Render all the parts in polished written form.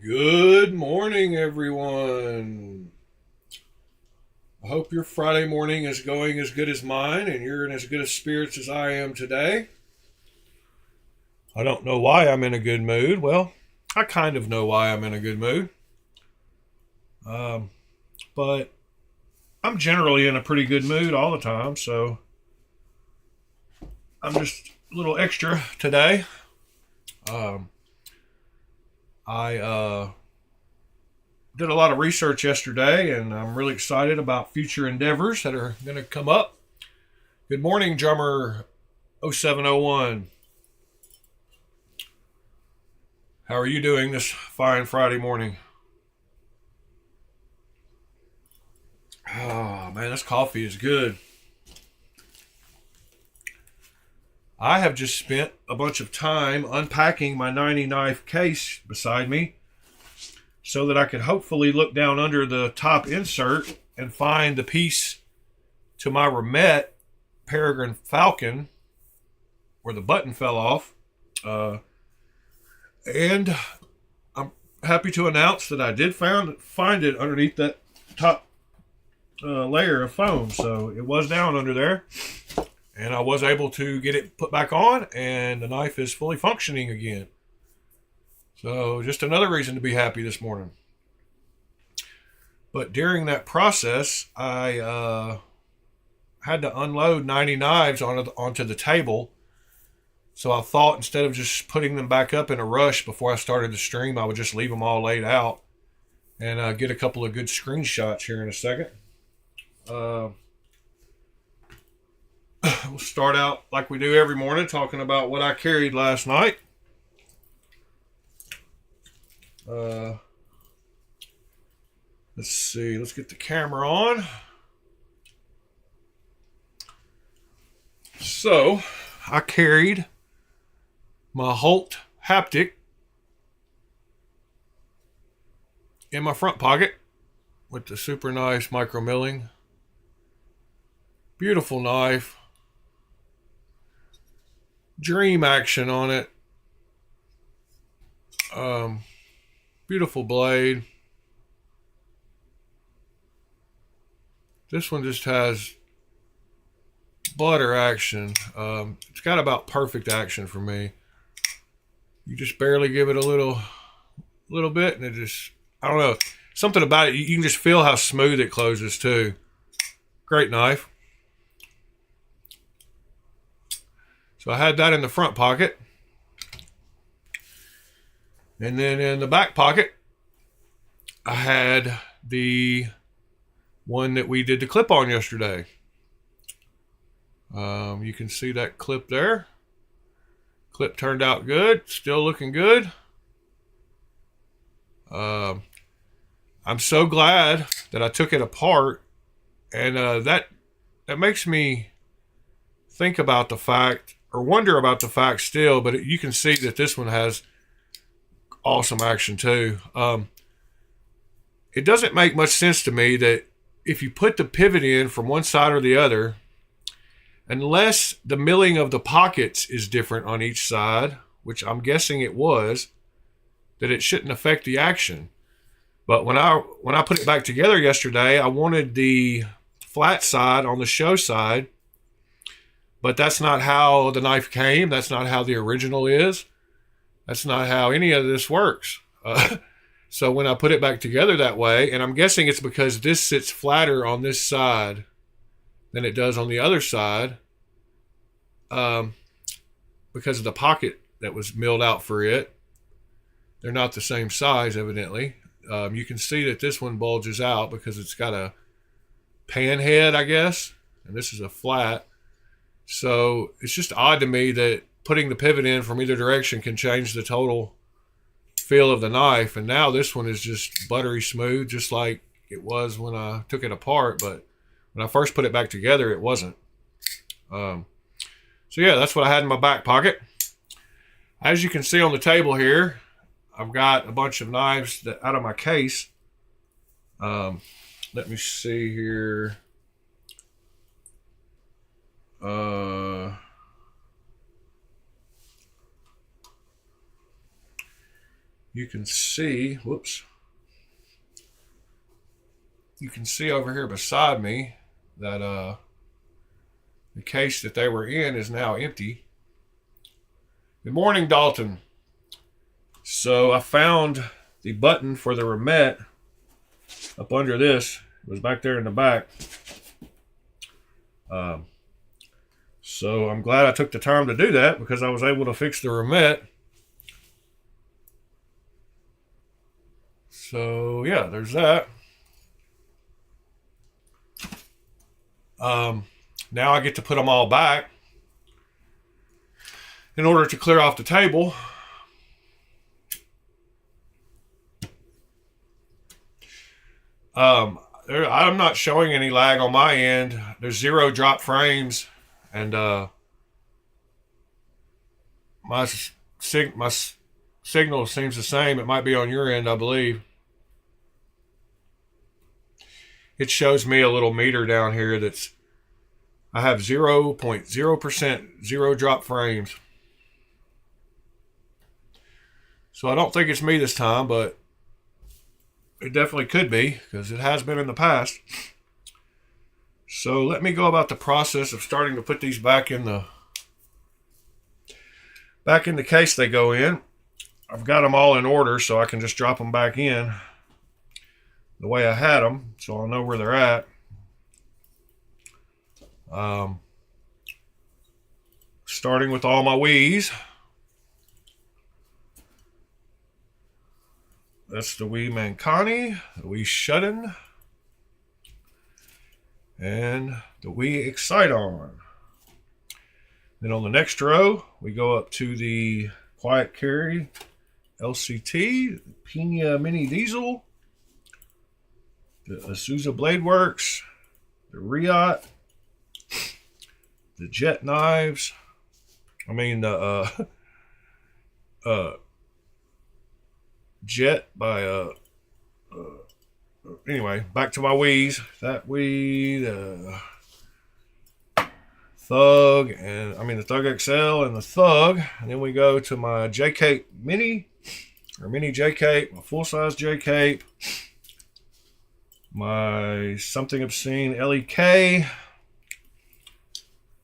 Good morning, everyone. I hope your Friday morning is going as good as mine and you're in as good a spirits as I am today. I don't know why I'm in a good mood. Well, I kind of know why I'm in a good mood. Um, but I'm generally in a pretty good mood all the time, so I'm just a little extra today. Um, I did a lot of research yesterday, and I'm really excited about future endeavors that are going to come up. Good morning, drummer 0701. How are you doing this fine Friday morning? Oh, man, this coffee is good. I have just spent a bunch of time unpacking my 90 knife case beside me so that I could hopefully look down under the top insert and find the piece to my Remet Peregrine Falcon where the button fell off. And I'm happy to announce that I did find it underneath that top layer of foam. So it was down under there, and I was able to get it put back on, and the knife is fully functioning again. So just another reason to be happy this morning. But during that process, I had to unload 90 knives onto the table. So I thought instead of just putting them back up in a rush before I started the stream, I would just leave them all laid out and get a couple of good screenshots here in a second. We'll start out like we do every morning talking about what I carried last night. Let's see. Let's get the camera on. So I carried my Holt Haptic in my front pocket with the super nice micro milling. Beautiful knife. Dream action on it. Beautiful blade. This one just has butter action. It's got about perfect action for me. You just barely give it a little bit, and it just, I don't know, something about it. You can just feel how smooth it closes too. Great knife. So I had that in the front pocket. And then in the back pocket, I had the one that we did the clip on yesterday. You can see that clip there. Clip turned out good. Still looking good. I'm so glad that I took it apart. And that makes me think about the fact, or wonder about the fact still, but you can see that this one has awesome action too. It doesn't make much sense to me that if you put the pivot in from one side or the other, unless the milling of the pockets is different on each side, which I'm guessing it was, that it shouldn't affect the action. But when I put it back together yesterday, I wanted the flat side on the show side, but that's not how the knife came. That's not how the original is. That's not how any of this works. So when I put it back together that way, and I'm guessing it's because this sits flatter on this side than it does on the other side, because of the pocket that was milled out for it. They're not the same size, evidently. You can see that this one bulges out because it's got a pan head, I guess, and this is a flat. So it's just odd to me that putting the pivot in from either direction can change the total feel of the knife. And now this one is just buttery smooth, just like it was when I took it apart. But when I first put it back together, it wasn't. So yeah, that's what I had in my back pocket. As you can see on the table here, I've got a bunch of knives out of my case. Let me see here. you can see, whoops, you can see over here beside me that the case that they were in is now empty. Good morning, Dalton. So I found the button for the remet up under this. It was back there in the back. So I'm glad I took the time to do that because I was able to fix the remet. So yeah, there's that. Now I get to put them all back in order to clear off the table. I'm not showing any lag on my end. There's 0 drop frames, and my signal seems the same. It might be on your end, I believe. It shows me a little meter down here that's I have 0.0% 0 drop frames. So I don't think it's me this time, but it definitely could be because it has been in the past. So let me go about the process of starting to put these back in the case they go in. I've got them all in order so I can just drop them back in the way I had them, so I'll know where they're at. Starting with all my Wii's. That's the Wii Mancani, the Wii Shut-In, and the Wii Excite-On. Then on the next row, we go up to the Quiet Carry LCT, the Pina Mini Diesel, the Azusa Blade Works, the Riot, the Jet Knives. I mean the Jet by anyway, back to my Wii's. That Wii, the Thug, and I mean the Thug XL and the Thug, and then we go to my J Cape Mini or Mini J Cape, my full size J Cape, my Something Obscene LEK,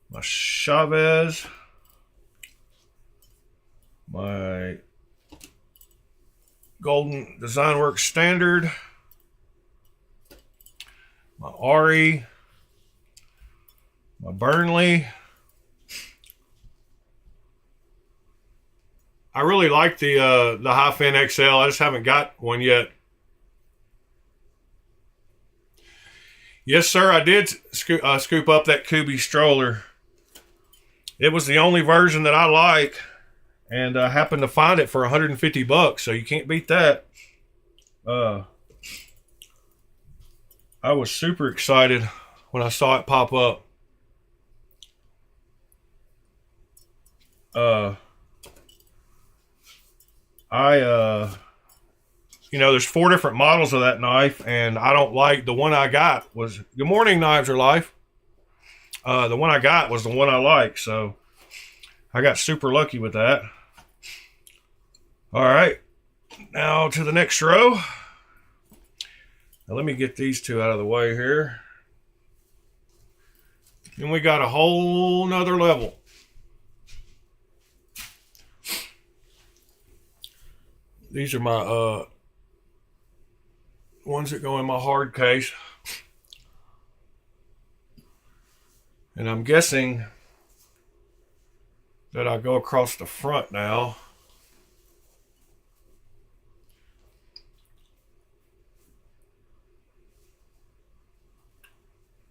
my Chavez, my Golden Design Works Standard, my Ari, my Burnley. I really like the Hi-Fin XL. I just haven't got one yet. Yes, sir, I did scoop up that Kubi stroller. It was the only version that I like, and I happened to find it for $150, so you can't beat that. I was super excited when I saw it pop up. There's 4 different models of that knife, and I don't like the one I got was, good morning, Knives Are Life. The one I got was the one I like, so I got super lucky with that. All right, now to the next row. Now let me get these 2 out of the way here. And we got a whole nother level. These are my ones that go in my hard case. And I'm guessing that I go across the front now.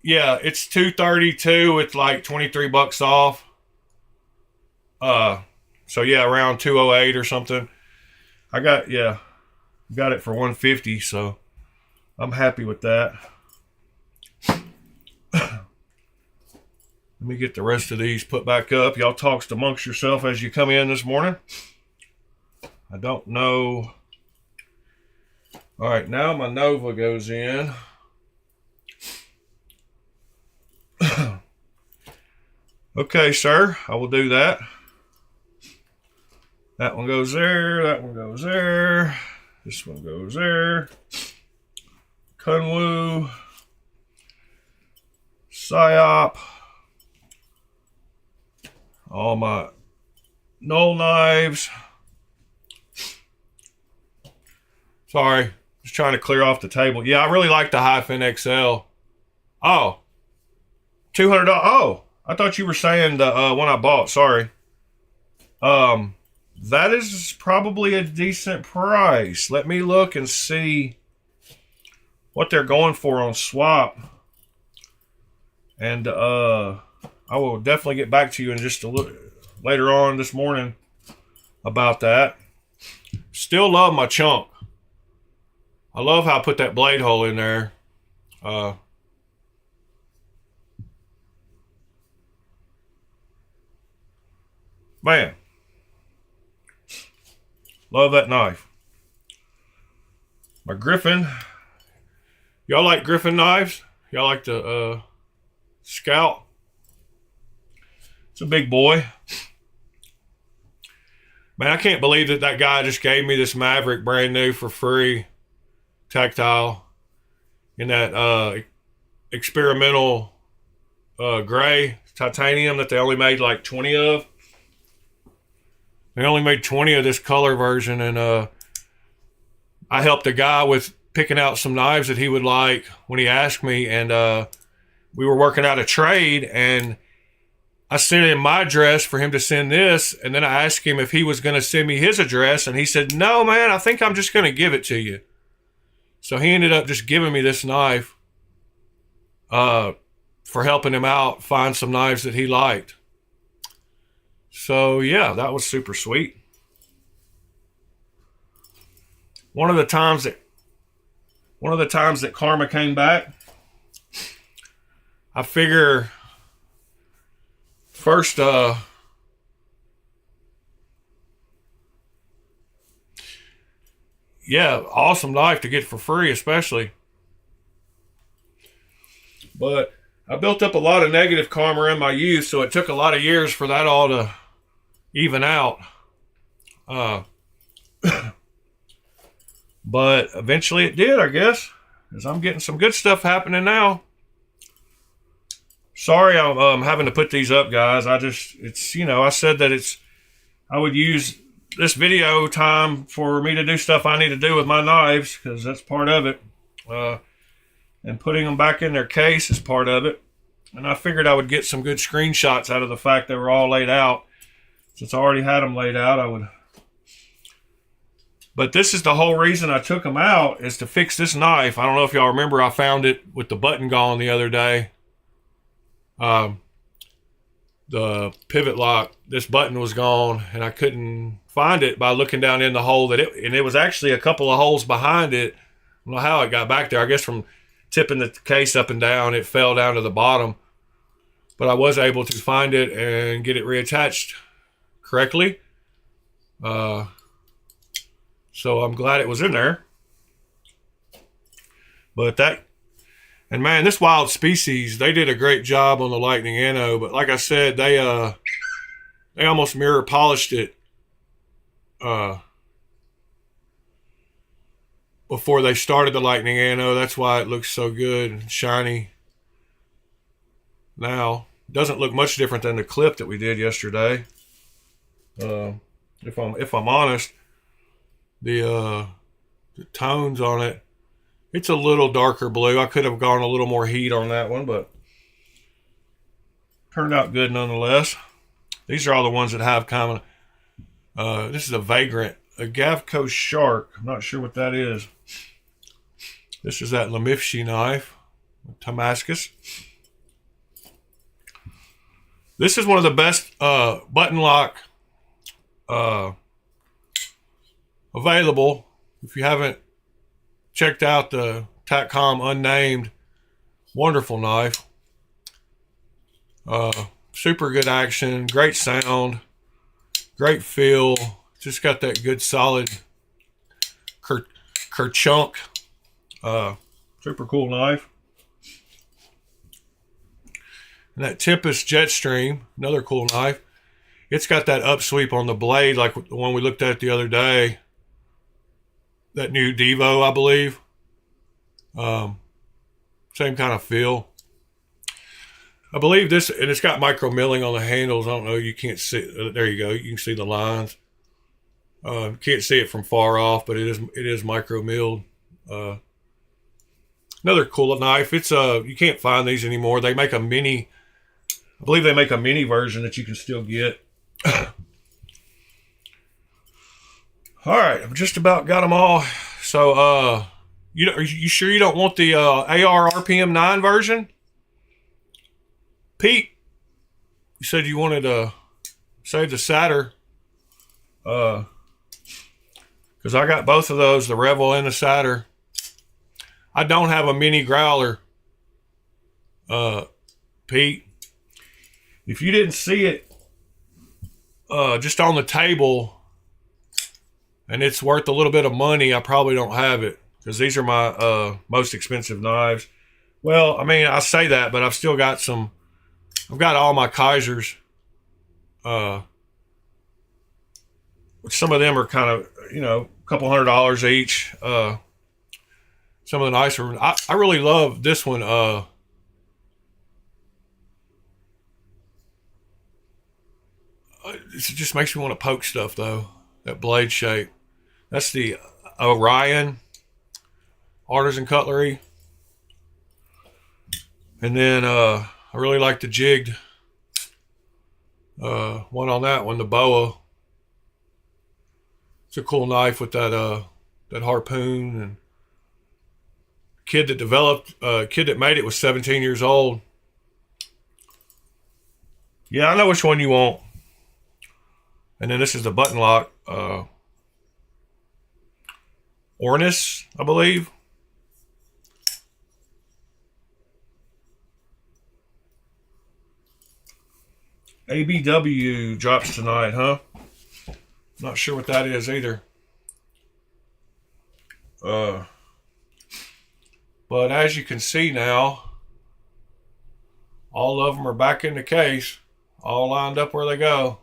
Yeah, it's $232. It's like $23 off. So yeah, around $208 or something. I got it for $150, so I'm happy with that. Let me get the rest of these put back up. Y'all talks amongst yourself as you come in this morning. I don't know. All right, now my Nova goes in. Okay, sir, I will do that. That one goes there. That one goes there. This one goes there. Kunwu. Psyop. All my Knoll knives. Sorry, just trying to clear off the table. Yeah, I really like the Hyphen XL. Oh, $200. Oh, I thought you were saying the one I bought. Sorry. That is probably a decent price. Let me look and see what they're going for on swap. And I will definitely get back to you in just a little later on this morning about that. Still love my chunk. I love how I put that blade hole in there. Man. Love that knife. My Griffin. Y'all like Griffin knives? Y'all like the Scout? It's a big boy. Man, I can't believe that guy just gave me this Maverick brand new for free. Tactile. In that experimental gray titanium that they only made like 20 of. They only made 20 of this color version, and I helped a guy with picking out some knives that he would like when he asked me, and we were working out a trade, and I sent him my address for him to send this, and then I asked him if he was going to send me his address, and he said, "No, man, I think I'm just going to give it to you." So he ended up just giving me this knife for helping him out find some knives that he liked. So yeah, that was super sweet. One of the times that karma came back, I figure first yeah, awesome knife to get for free, especially. But I built up a lot of negative karma in my youth, so it took a lot of years for that all to even out. But eventually it did, I guess, because I'm getting some good stuff happening now. Sorry I'm having to put these up, guys. I said that I would use this video time for me to do stuff I need to do with my knives, because that's part of it. And putting them back in their case is part of it. And I figured I would get some good screenshots out of the fact they were all laid out. Since I already had them laid out, I would. But this is the whole reason I took them out, is to fix this knife. I don't know if y'all remember, I found it with the button gone the other day. The pivot lock, this button was gone, and I couldn't find it by looking down in the hole and it was actually a couple of holes behind it. I don't know how it got back there. I guess from tipping the case up and down, it fell down to the bottom. But I was able to find it and get it reattached correctly. So I'm glad it was in there. But and man, this Wild Species, they did a great job on the Lightning Anno. But like I said, they almost mirror polished it before they started the Lightning Anno. That's why it looks so good and shiny now. It doesn't look much different than the clip that we did yesterday. If I'm honest, the tones on it, it's a little darker blue. I could have gone a little more heat on that one, but turned out good nonetheless. These are all the ones that have kind of, this is a Vagrant, a Gavco Shark. I'm not sure what that is. This is that Lemifshi knife, Damascus. This is one of the best button lock available. If you haven't checked out the TACCOM Unnamed, wonderful knife. Super good action, great sound, great feel. Just got that good solid kerchunk. Super cool knife. And that Tempest Jetstream, another cool knife. It's got that upsweep on the blade like the one we looked at the other day. That new Devo, I believe. Same kind of feel. I believe this, and it's got micro milling on the handles. I don't know. You can't see. There you go. You can see the lines. Can't see it from far off, but it is micro milled. Another cool knife. It's you can't find these anymore. They make a mini. I believe they make a mini version that you can still get. All right, I've just about got them all. So, are you sure you don't want the AR RPM 9 version? Pete, you said you wanted to save the Satyr. Because I got both of those, the Revel and the Satyr. I don't have a mini growler, Pete. If you didn't see it just on the table, and it's worth a little bit of money, I probably don't have it, because these are my most expensive knives. Well, I mean, I say that, but I've still got some. I've got all my Kaisers. Which some of them are kind of, a couple $100 each. Some of the nicer ones. I really love this one. It just makes me want to poke stuff, though. That blade shape. That's the Orion Artisan Cutlery. And then I really like the jigged one on that one, the boa. It's a cool knife with that harpoon. And kid that made it was 17 years old. Yeah, I know which one you want. And then this is the button lock. Ornis, I believe. ABW drops tonight, huh? Not sure what that is either. But as you can see now, all of them are back in the case, all lined up where they go.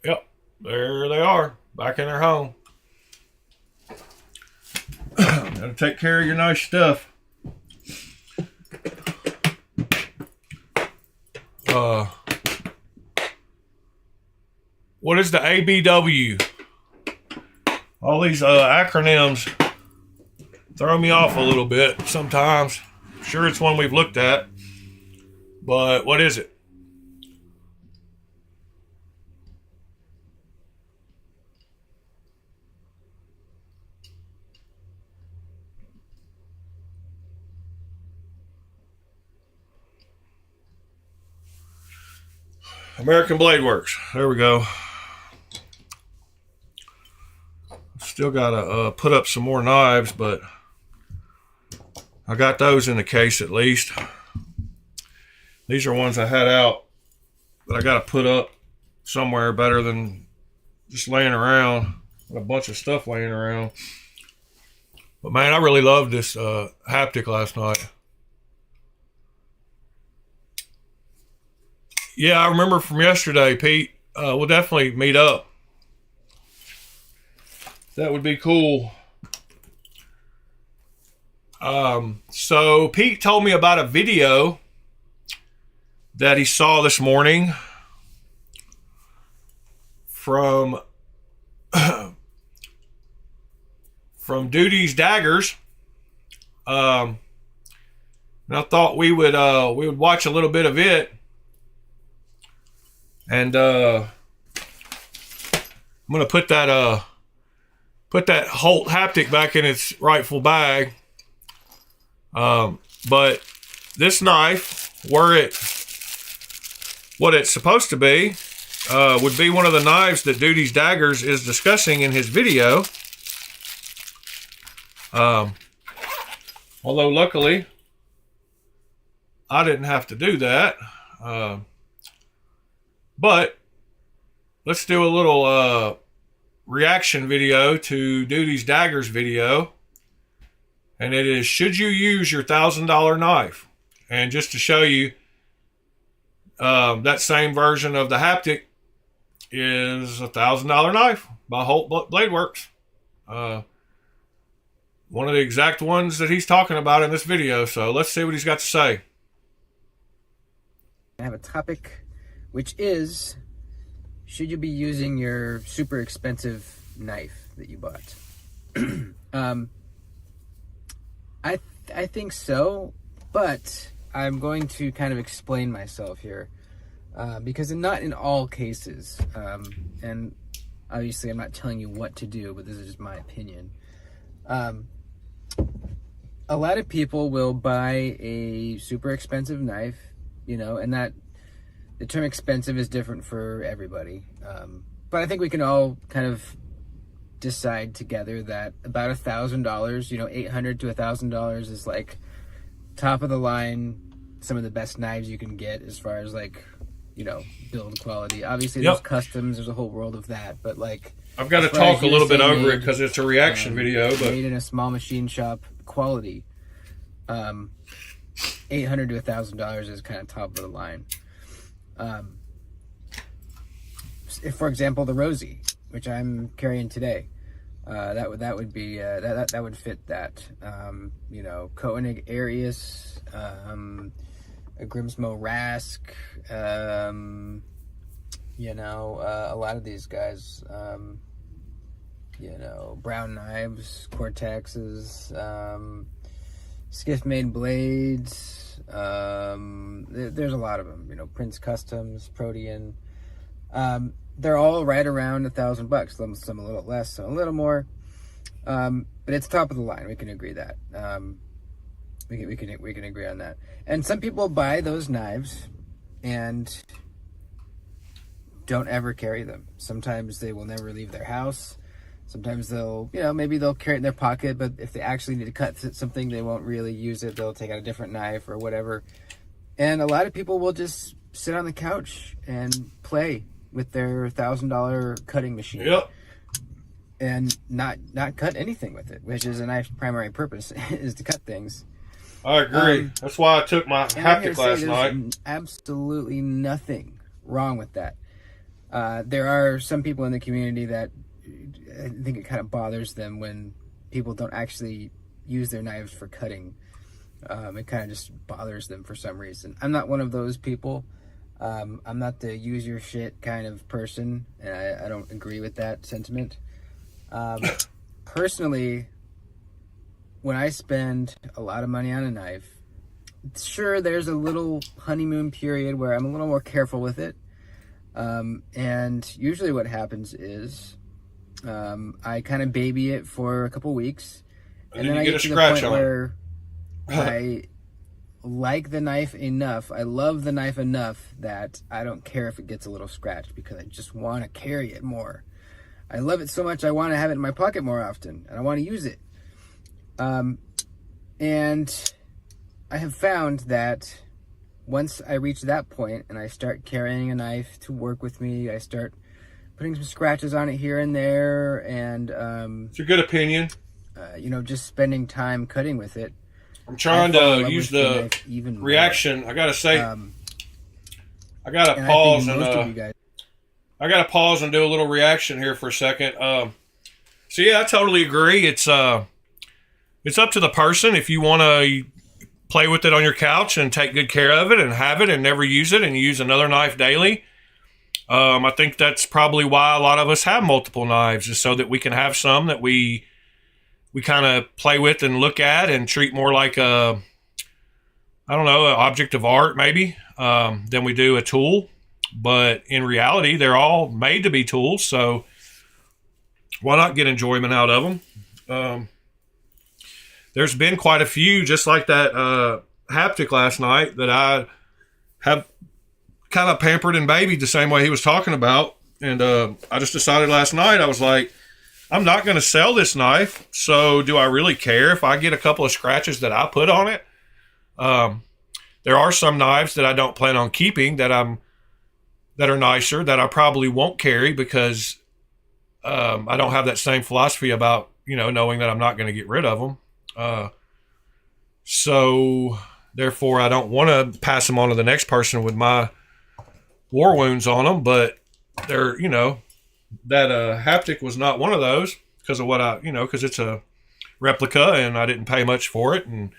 Yep, there they are, back in their home. Gotta take care of your nice stuff. What is the ABW? All these acronyms throw me off a little bit sometimes. Sure, it's one we've looked at, but what is it? American Blade Works. There we go. Still gotta put up some more knives, but I got those in the case at least. These are ones I had out that I gotta put up somewhere better than just laying around. Got a bunch of stuff laying around. But man, I really loved this haptic last night. Yeah, I remember from yesterday, Pete. We'll definitely meet up. That would be cool. So Pete told me about a video that he saw this morning from Duty's Daggers. And I thought we would watch a little bit of it. And I'm gonna put that Holt haptic back in its rightful bag. But this knife, what it's supposed to be, would be one of the knives that Duty's Daggers is discussing in his video. Although luckily I didn't have to do that. But let's do a little reaction video to Duty's Daggers video. and it is, should you use your $1,000 knife? And just to show you, that same version of the haptic is a $1,000 knife by Holt Blade Works. One of the exact ones that he's talking about in this video. So let's see what he's got to say. I have a topic, which is, should you be using your super expensive knife that you bought? I think so, but I'm going to kind of explain myself here, because not in all cases, and obviously I'm not telling you what to do, but this is just my opinion. A lot of people will buy a super expensive knife, you know, and that the term expensive is different for everybody. But I think we can all kind of decide together that about $1,000, you know, $800 to $1,000 is like top of the line, some of the best knives you can get as far as like, you know, build quality. Obviously, there's customs, there's a whole world of that, but like, I've got to talk a little bit over it because it's a reaction video, but made in a small machine shop quality, $800 to $1,000 is kind of top of the line. If, for example, the Rosie, which I'm carrying today, that would be that would fit that. You know, Koenig Arius, a Grimsmo Rask, you know, a lot of these guys, you know, Brown Knives, Cortexes, Skiff-made blades. There's a lot of them. You know, Prince Customs, Protean. They're all right around $1,000. Some a little less, some a little more. But it's top of the line. We can agree that. We can agree on that. And some people buy those knives and don't ever carry them. Sometimes they will never leave their house. Sometimes they'll, you know, maybe they'll carry it in their pocket, but if they actually need to cut something, they won't really use it. They'll take out a different knife or whatever. And a lot of people will just sit on the couch and play with their $1,000 cutting machine. Yep. And not cut anything with it, which is a knife's primary purpose, is to cut things. I agree. That's why I took my haptic last night. Absolutely nothing wrong with that. There are some people in the community that I think it kind of bothers them when people don't actually use their knives for cutting. It kind of just bothers them for some reason. I'm not one of those people. I'm not the use your shit kind of person, and I don't agree with that sentiment. Personally, when I spend a lot of money on a knife, sure, there's a little honeymoon period where I'm a little more careful with it. And usually what happens is I kind of baby it for a couple weeks, and then I get to the point where I like the knife enough, I love the knife enough that I don't care if it gets a little scratched because I just want to carry it more. I love it so much I want to have it in my pocket more often, and I want to use it. And I have found that once I reach that point and I start carrying a knife to work with me, I start putting some scratches on it here and there, and it's a good opinion. You know, just spending time cutting with it. I'm trying to use the reaction. I gotta say, I gotta pause I gotta pause and do a little reaction here for a second. So yeah, I totally agree. It's up to the person. If you want to play with it on your couch and take good care of it and have it and never use it and use another knife daily, I think that's probably why a lot of us have multiple knives, is so that we can have some that we kind of play with and look at and treat more like an object of art maybe, than we do a tool. But in reality, they're all made to be tools, so why not get enjoyment out of them? There's been quite a few, just like that haptic last night, that I have kind of pampered and babied the same way he was talking about. And I just decided last night, I was like, I'm not going to sell this knife, so do I really care if I get a couple of scratches that I put on it? There are some knives that I don't plan on keeping that are nicer, that I probably won't carry because I don't have that same philosophy about, knowing that I'm not going to get rid of them. So therefore, I don't want to pass them on to the next person with my war wounds on them. But they're, that haptic was not one of those because of what because it's a replica and I didn't pay much for it. And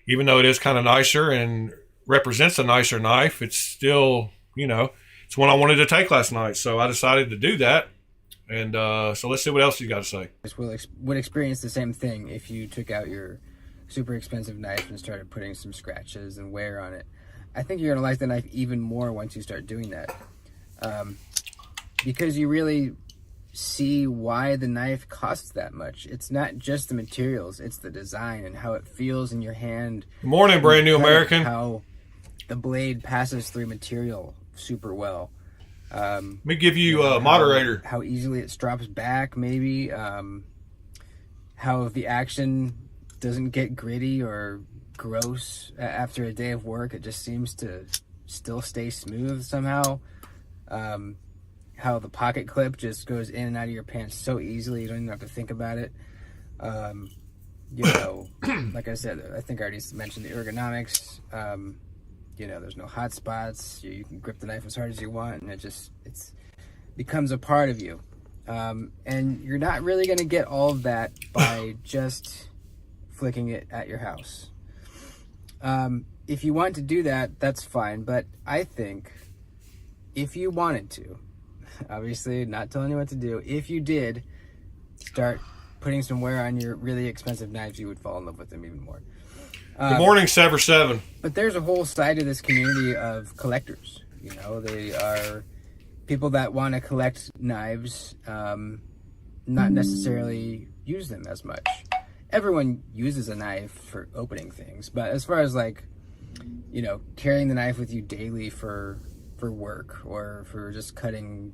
even though it is kind of nicer and represents a nicer knife, it's still, it's one I wanted to take last night. So I decided to do that. And so let's see what else you got to say. Would experience the same thing if you took out your super expensive knife and started putting some scratches and wear on it. I think you're going to like the knife even more once you start doing that. Because you really see why the knife costs that much. It's not just the materials, it's the design and how it feels in your hand. Good morning, brand new American. How the blade passes through material super well. Let me give you a moderator. How easily it drops back, maybe. How the action doesn't get gritty or gross after a day of work. It just seems to still stay smooth somehow. How the pocket clip just goes in and out of your pants so easily, you don't even have to think about it. Like I said, I think I already mentioned the ergonomics. There's no hot spots. You can grip the knife as hard as you want, and it becomes a part of you. And you're not really going to get all of that by just flicking it at your house. If you want to do that, that's fine. But I think if you wanted to, obviously not telling you what to do, if you did start putting some wear on your really expensive knives, you would fall in love with them even more. Good morning, Sever7. But there's a whole side of this community of collectors. They are people that want to collect knives, not necessarily use them as much. Everyone uses a knife for opening things, but as far as carrying the knife with you daily for work or for just cutting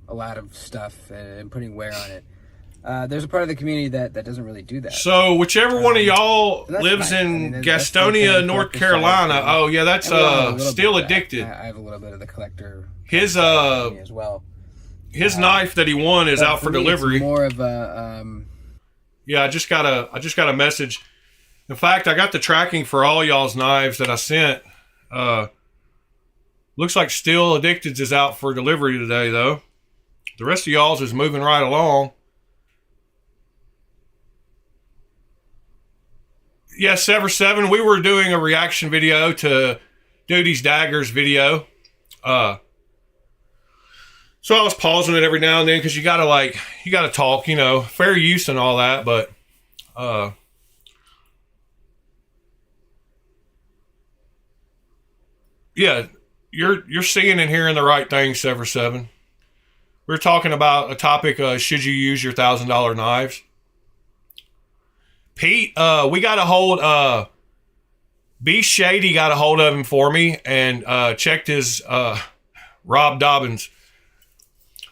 a lot of stuff and putting wear on it, there's a part of the community that doesn't really do that. So whichever one of y'all lives in Gastonia, North Carolina. Oh yeah, that's Still Addicted. I have a little bit of the collector. His as well. His knife that he won is out for delivery. It's more of a. Yeah, I just got a message. In fact, I got the tracking for all y'all's knives that I sent. Looks like Still Addicted is out for delivery today, though. The rest of y'all's is moving right along. Yeah, Sever7, we were doing a reaction video to Duty's Daggers video. So I was pausing it every now and then because you gotta talk, fair use and all that, but yeah, you're seeing and hearing the right thing, Sever7. We're talking about a topic, should you use your $1,000 knives? Pete, we got a hold, B Shady got a hold of him for me and checked his Rob Dobbins.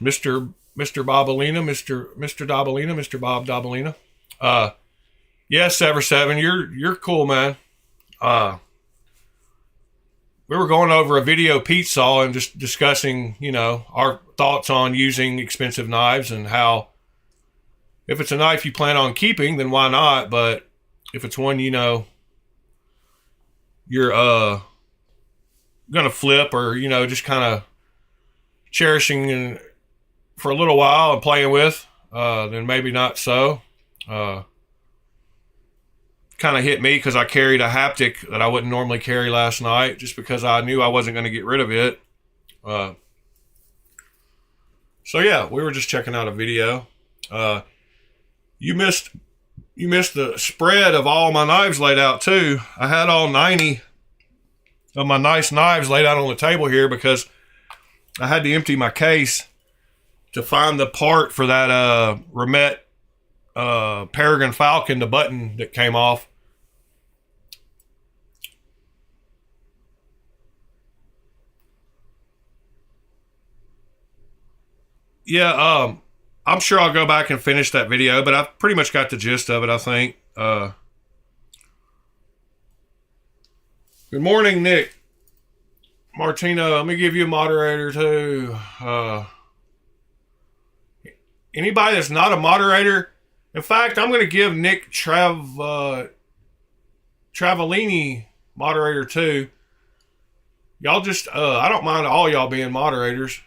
Mr. Bobolina, Mr. Dobolina, Mr. Bob Dobolina. Yes, Sever7, you're cool, man. We were going over a video Pete saw and just discussing, our thoughts on using expensive knives and how if it's a knife you plan on keeping, then why not? But if it's one, you're gonna flip or, just kind of cherishing and for a little while and playing with, then maybe not so. Kind of hit me because I carried a haptic that I wouldn't normally carry last night just because I knew I wasn't going to get rid of it. So yeah, we were just checking out a video. You missed the spread of all my knives laid out too. I had all 90 of my nice knives laid out on the table here because I had to empty my case to find the part for that Remet Peregrine Falcon, the button that came off. Yeah, I'm sure I'll go back and finish that video, but I've pretty much got the gist of it, I think. Good morning, Nick. Martina, let me give you a moderator too. Anybody that's not a moderator, in fact, I'm going to give Nick Travellini, moderator 2. Y'all just, I don't mind all y'all being moderators.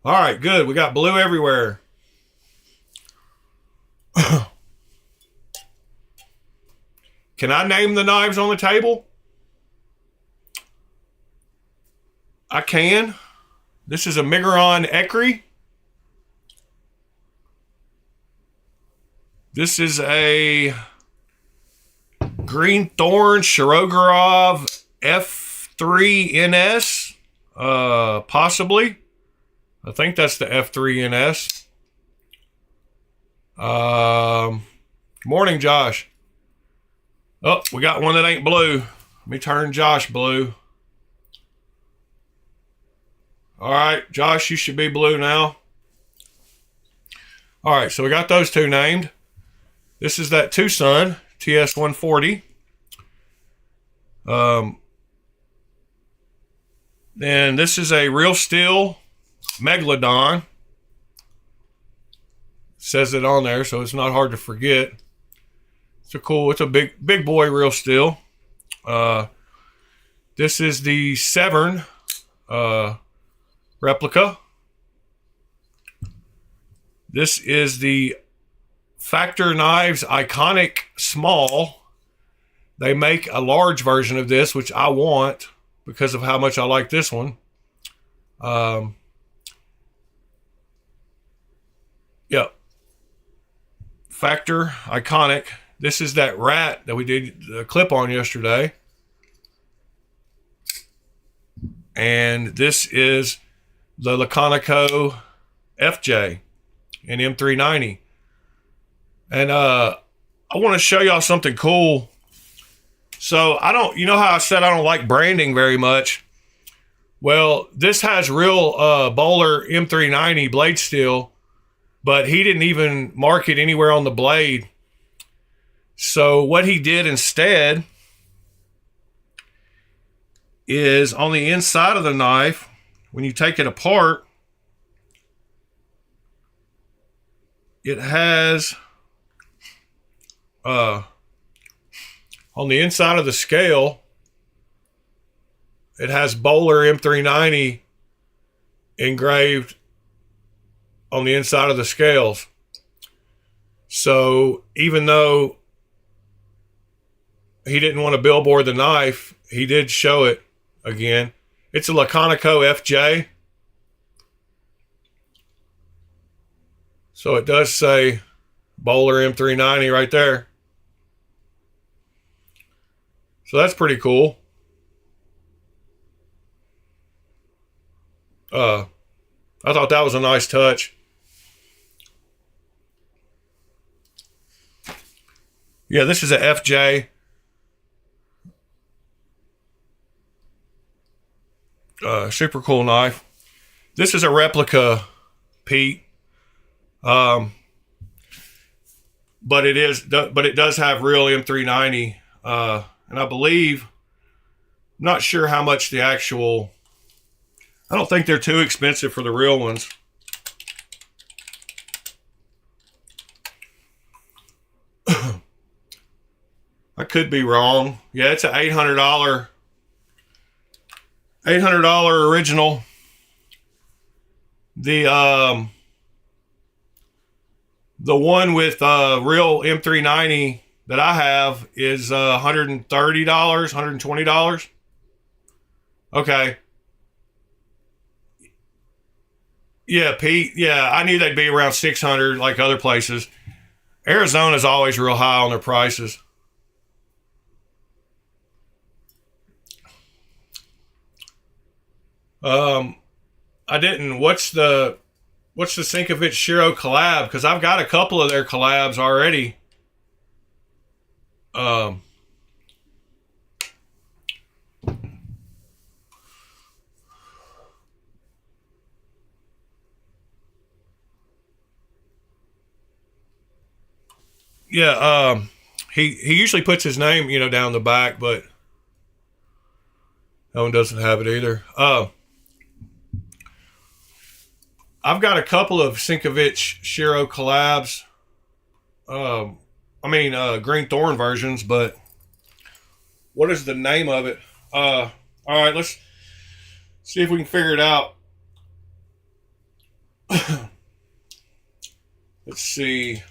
All right, good. We got blue everywhere. Can I name the knives on the table? I can. This is a Migron Ekri. This is a Green Thorn Shirogorov F3NS. Possibly. I think that's the F3NS. Morning, Josh. Oh, we got one that ain't blue. Let me turn Josh blue. All right, Josh, you should be blue now. All right, so we got those two named. This is that Tucson TS140. And this is a Real Steel Megalodon. Says it on there, so it's not hard to forget. It's a big boy Real Steel. This is the Severn replica. This is the Factor Knives Iconic Small. They make a large version of this, which I want because of how much I like this one. Yep. Factor Iconic. This is that rat that we did a clip on yesterday. And this is the Laconico FJ in M390. And I want to show y'all something cool. So you know how I said I don't like branding very much? Well, this has real Bowler M390 blade steel, but he didn't even mark it anywhere on the blade. So what he did instead is on the inside of the knife, when you take it apart, it has on the inside of the scale, it has Bowler M390 engraved on the inside of the scales. So even though he didn't want to billboard the knife, he did show it again. It's a Laconico FJ. So it does say Bowler M390 right there. So that's pretty cool. I thought that was a nice touch. Yeah, this is a FJ. Super cool knife. This is a replica, Pete. But it does have real M390. And I believe, I'm not sure how much the actual, I don't think they're too expensive for the real ones. I could be wrong. Yeah, it's an $800 original. The one with real M390 that I have is $130, $120. Okay. Yeah, Pete. Yeah, I knew they'd be around 600 like other places. Arizona's always real high on their prices. I didn't. What's the Sinkovich Shiro collab? Because I've got a couple of their collabs already. Yeah, he usually puts his name, down the back, but that one doesn't have it either. I've got a couple of Sinkovich Shiro collabs. I mean, Green Thorn versions, but what is the name of it? All right, let's see if we can figure it out. Let's see.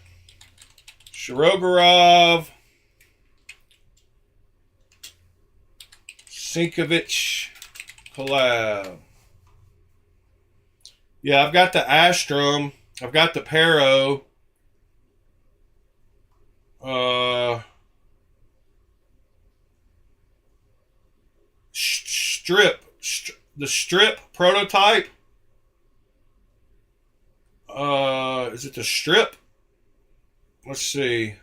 Shirogorov, Sinkovich collab. Yeah, I've got the Astrum. I've got the Pero. The strip prototype. Is it the strip? Let's see.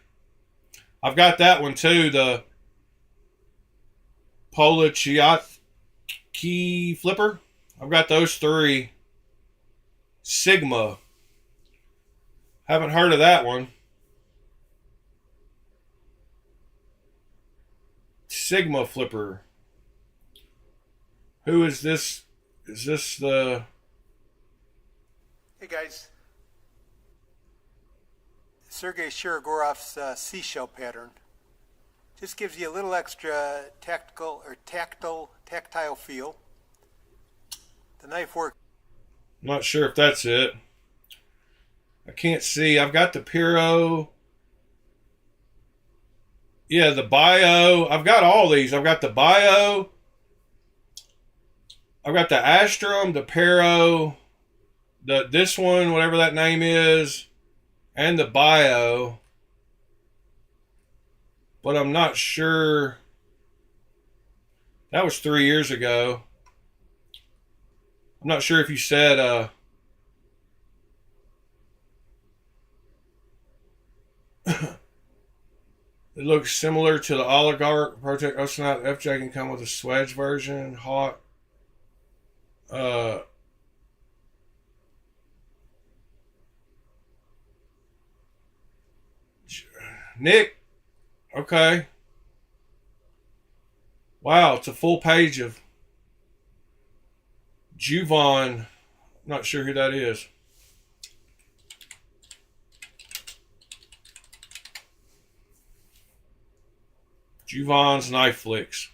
I've got that one too. The Polichiotki flipper. I've got those three. Sigma. Haven't heard of that one. Sigma flipper. Who is this? Is this the... Hey guys, Sergei Shirogorov's seashell pattern just gives you a little extra tactile feel. The knife works. I'm not sure if that's it. I can't see. I've got the Piro. Yeah, the Bio. I've got all these. I've got the Bio. I've got the Astrum, the Pero, this one, whatever that name is, and the Bio. But I'm not sure. That was 3 years ago. I'm not sure if you said it looks similar to the Oligarch Project Oceanite FJ can come with a Swedge version, hot. Nick, okay. Wow, it's a full page of Juvan. Not sure who that is. Juvan's Knife Flicks.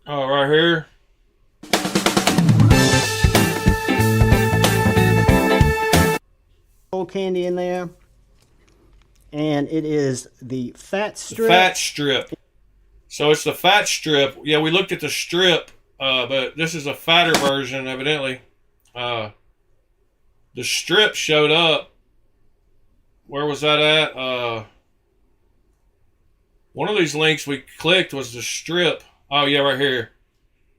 Oh, right here. Old candy in there, and it is the fat strip. The fat strip. So it's the fat strip. Yeah, we looked at the strip, but this is a fatter version, evidently. The strip showed up. Where was that at? One of these links we clicked was the strip. Oh, yeah, right here.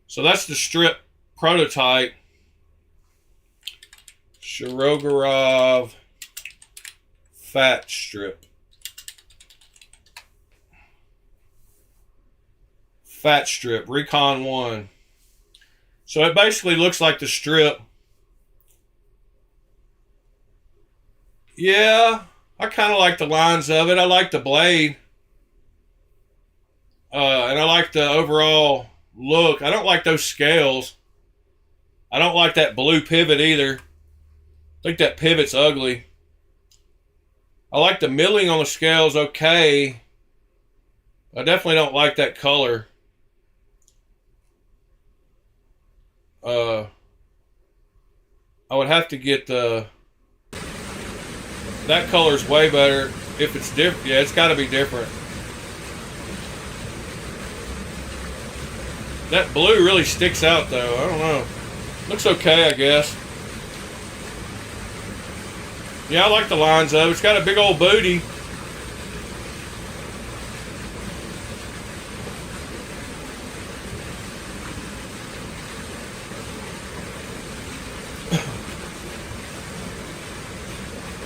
So that's the strip prototype. Shirogorov fat strip. Fat strip. Recon 1. So it basically looks like the strip. Yeah, I kind of like the lines of it. I like the blade. And I like the overall look. I don't like those scales. I don't like that blue pivot either. I think that pivot's ugly. I like the milling on the scales okay. I definitely don't like that color. I would have to get the... That color's way better if it's different. Yeah, it's got to be different. That blue really sticks out though. I don't know. Looks okay, I guess. Yeah, I like the lines of it. It's got a big old booty.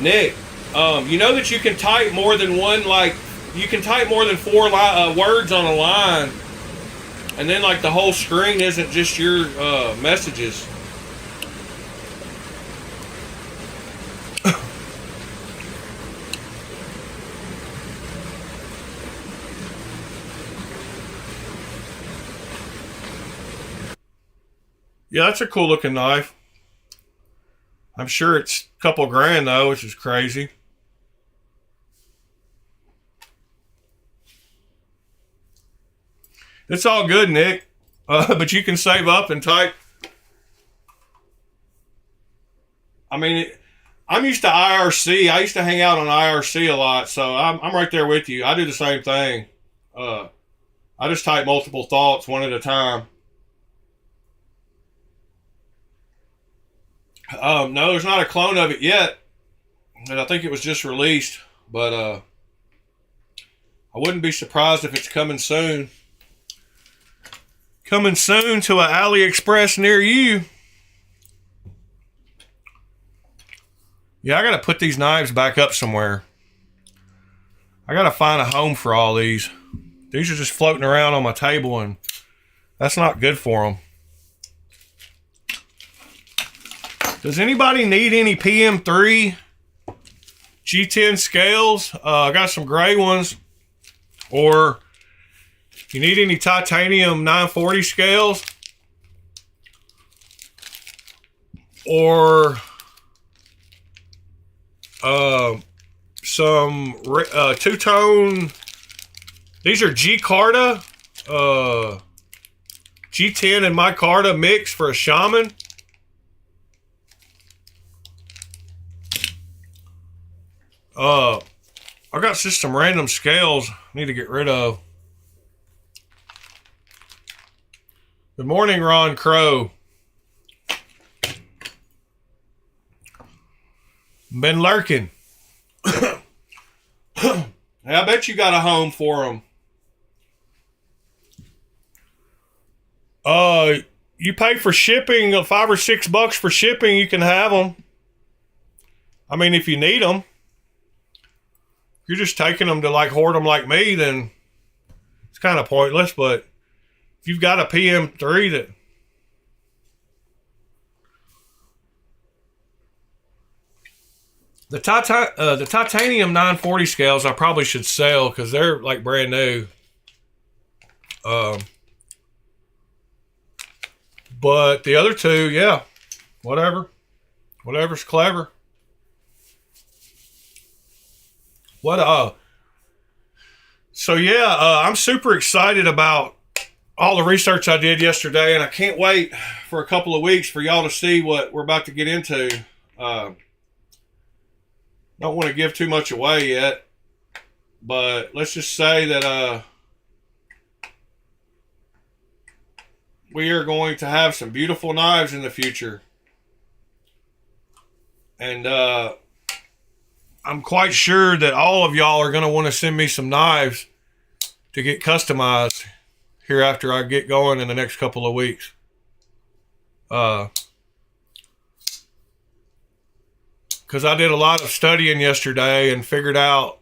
Nick, you know that you can type more than one, like, you can type more than 4 words on a line. And then, like, the whole screen isn't just your messages. Yeah, that's a cool looking knife. I'm sure it's a couple grand though, which is crazy. It's all good, Nick. But you can save up and type. I mean, I'm used to IRC. I used to hang out on IRC a lot, so I'm right there with you. I do the same thing. I just type multiple thoughts one at a time. No, there's not a clone of it yet, and I think it was just released. But I wouldn't be surprised if it's coming soon. Coming soon to an AliExpress near you. Yeah, I got to put these knives back up somewhere. I got to find a home for all these. These are just floating around on my table, and that's not good for them. Does anybody need any PM3 G10 scales? I got some gray ones. Or you need any titanium 940 scales? Or some two-tone. These are G-Carta. G10 and micarta mix for a shaman. I got just some random scales I need to get rid of. Good morning, Ron Crow. Been lurking. I bet you got a home for them. You pay for shipping, $5 or $6 for shipping, you can have them. I mean, if you need them. If you're just taking them to like hoard them like me, then it's kind of pointless. But if you've got a PM3 that the titanium 940 scales I probably should sell because they're like brand new. But the other two, yeah, whatever's clever. So yeah, I'm super excited about all the research I did yesterday, and I can't wait for a couple of weeks for y'all to see what we're about to get into. Don't want to give too much away yet, but let's just say that we are going to have some beautiful knives in the future. And I'm quite sure that all of y'all are going to want to send me some knives to get customized here after I get going in the next couple of weeks. Because I did a lot of studying yesterday and figured out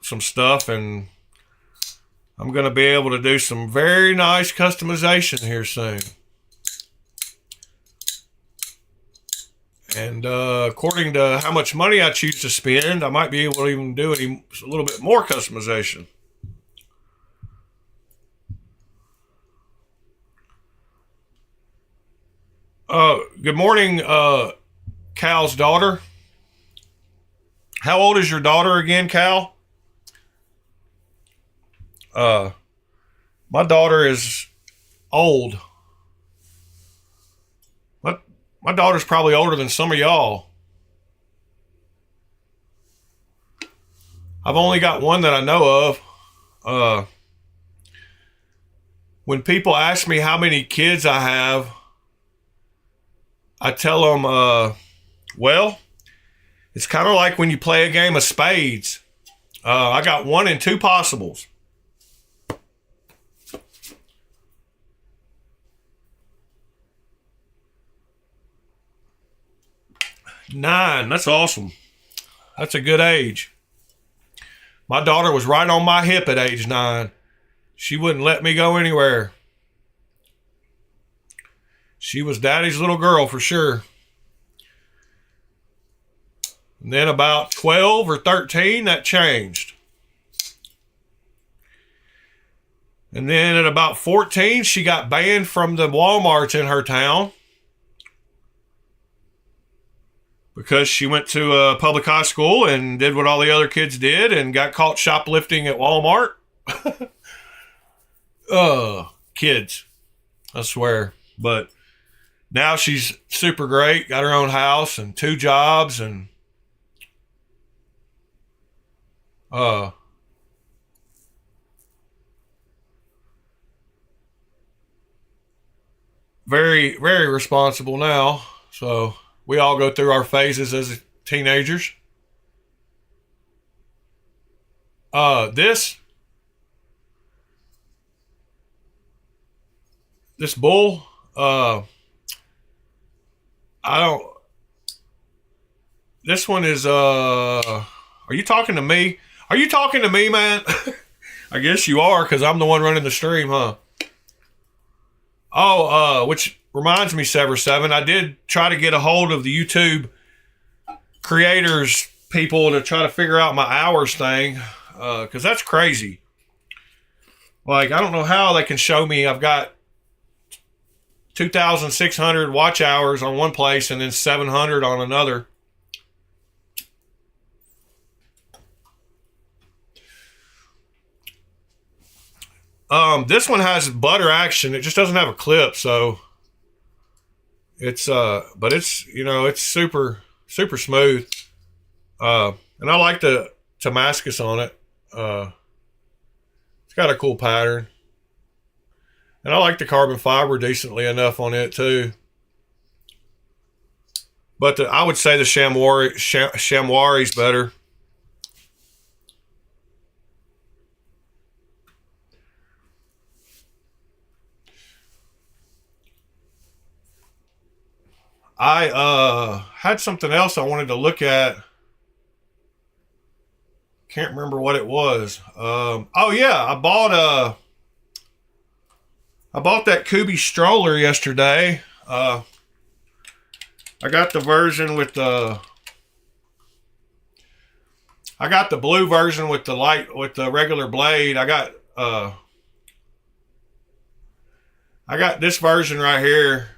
some stuff, and I'm going to be able to do some very nice customization here soon. And according to how much money I choose to spend, I might be able to even do a little bit more customization. Good morning, Cal's daughter. How old is your daughter again, Cal? My daughter is old. My daughter's probably older than some of y'all. I've only got one that I know of. When people ask me how many kids I have, I tell them, well, it's kind of like when you play a game of spades. I got 1 and 2 possibles. Nine. That's awesome. That's a good age. My daughter was right on my hip at age 9. She wouldn't let me go anywhere. She was daddy's little girl for sure. And then about 12 or 13, that changed. And then at about 14, she got banned from the Walmarts in her town. because she went to a public high school and did what all the other kids did and got caught shoplifting at Walmart. Kids, I swear. But now she's super great, got her own house and 2 jobs, and very, very responsible now. So we all go through our phases as teenagers. This bull, this one is, are you talking to me? Are you talking to me, man? I guess you are, because I'm the one running the stream, huh? Which reminds me, Sever 7, I did try to get a hold of the YouTube creators people to try to figure out my hours thing, because that's crazy. Like, I don't know how they can show me I've got 2,600 watch hours on one place and then 700 on another. This one has butter action. It just doesn't have a clip, so it's but it's, you know, it's super smooth. And I like the Damascus on it. It's got a cool pattern. And I like the carbon fiber decently enough on it too. But I would say the Chamois is better. I had something else I wanted to look at. Can't remember what it was. Oh yeah, I bought that Kubi stroller yesterday. I got the version with the blue version with the regular blade. I got this version right here.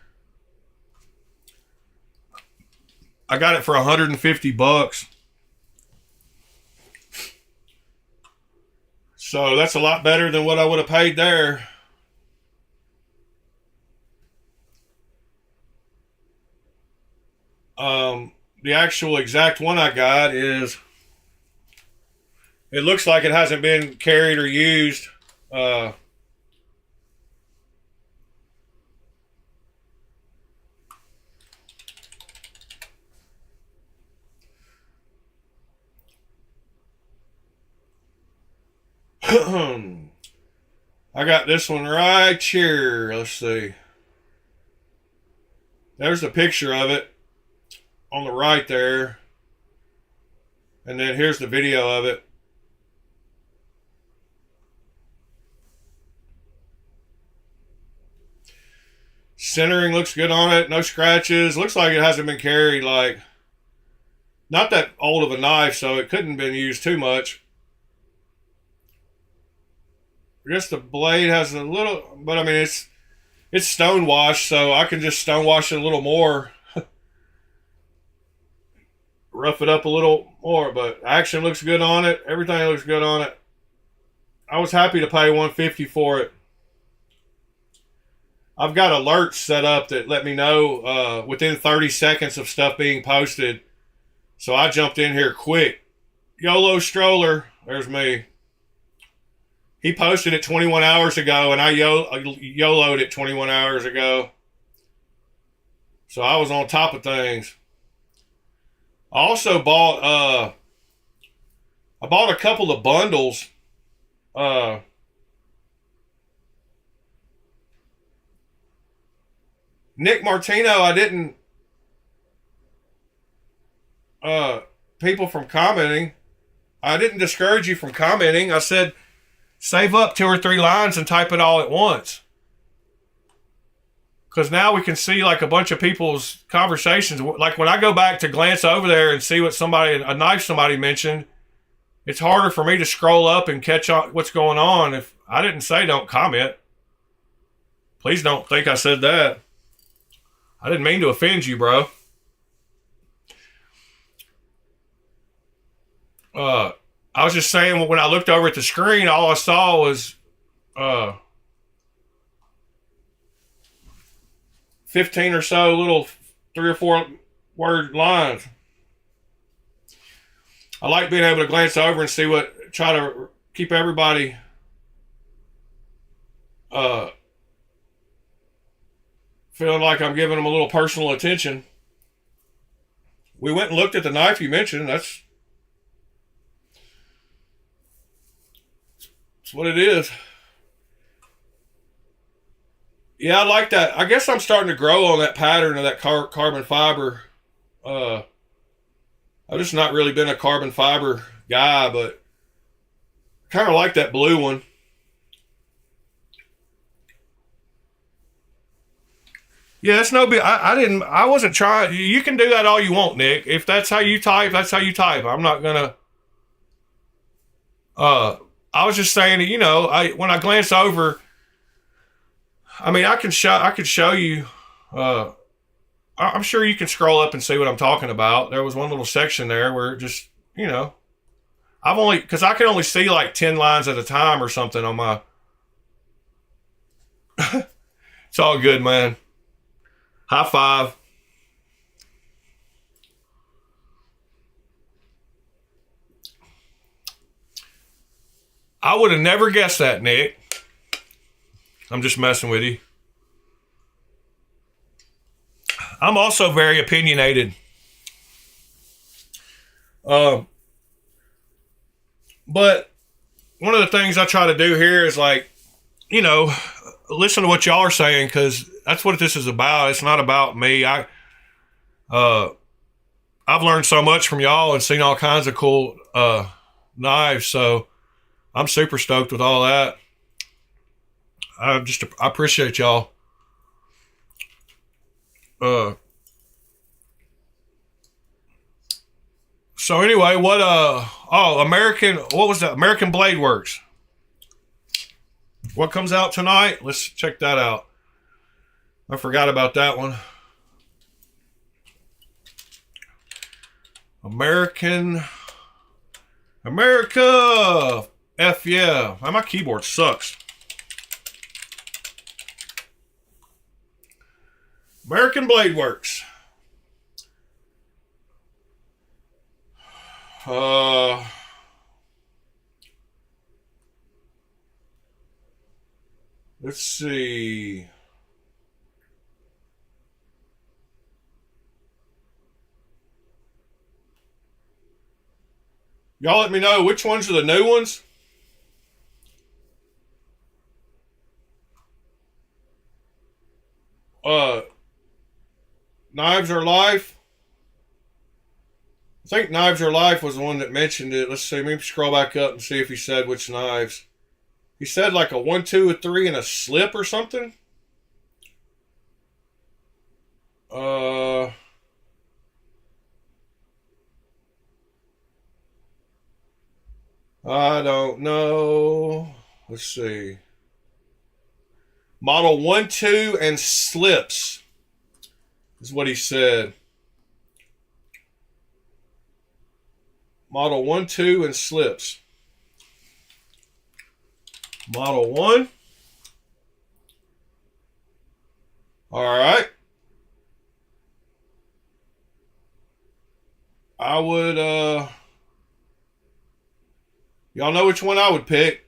I got it for $150. So that's a lot better than what I would have paid there. The actual exact one I got is, it looks like it hasn't been carried or used. I got this one right here. Let's see. There's a picture of it on the right there. And then here's the video of it. Centering looks good on it. No scratches. Looks like it hasn't been carried, like, not that old of a knife, so it couldn't have been used too much. I guess the blade has a little, but I mean, it's stone washed, so I can just stone wash it a little more. Rough it up a little more, but action looks good on it. Everything looks good on it. I was happy to pay $150 for it. I've got alerts set up that let me know within 30 seconds of stuff being posted. So I jumped in here quick. YOLO Stroller, there's me. He posted it 21 hours ago, and I YOLO'd it 21 hours ago. So I was on top of things. I also bought a couple of bundles. Nick Martino, I didn't people from commenting. I didn't discourage you from commenting. I said save up 2 or 3 lines and type it all at once. Because now we can see like a bunch of people's conversations. Like when I go back to glance over there and see what a knife somebody mentioned, it's harder for me to scroll up and catch on what's going on. If I didn't say don't comment, please don't think I said that. I didn't mean to offend you, bro. I was just saying, when I looked over at the screen, all I saw was 15 or so little 3 or 4 word lines. I like being able to glance over and see try to keep everybody feeling like I'm giving them a little personal attention. We went and looked at the knife you mentioned. That's what it is. Yeah, I like that. I guess I'm starting to grow on that pattern of that carbon fiber. I've just not really been a carbon fiber guy, but kind of like that blue one. Yeah, it's no big. I wasn't trying. You can do that all you want, Nick. If that's how you type, that's how you type. I'm not gonna. I was just saying that, when I glance over, I mean, I could show you. I'm sure you can scroll up and see what I'm talking about. There was one little section there where just, because I can only see like 10 lines at a time or something on my. It's all good, man. High five. I would have never guessed that, Nick. I'm just messing with you. I'm also very opinionated. But one of the things I try to do here is listen to what y'all are saying, because that's what this is about. It's not about me. I've learned so much from y'all and seen all kinds of cool knives, so I'm super stoked with all that. I appreciate y'all. So anyway, what was that? American Blade Works. What comes out tonight? Let's check that out. I forgot about that one. America. F yeah. My keyboard sucks. American Blade Works. Let's see. Y'all let me know which ones are the new ones. Knives Are Life. I think Knives Are Life was the one that mentioned it. Let's see. Let me scroll back up and see if he said which knives. He said like a 1, 2, a 3, and a slip or something. I don't know. Let's see. Model 1, 2, and slips is what he said. Model 1, 2, and slips. Model 1. All right. I would, y'all know which one I would pick.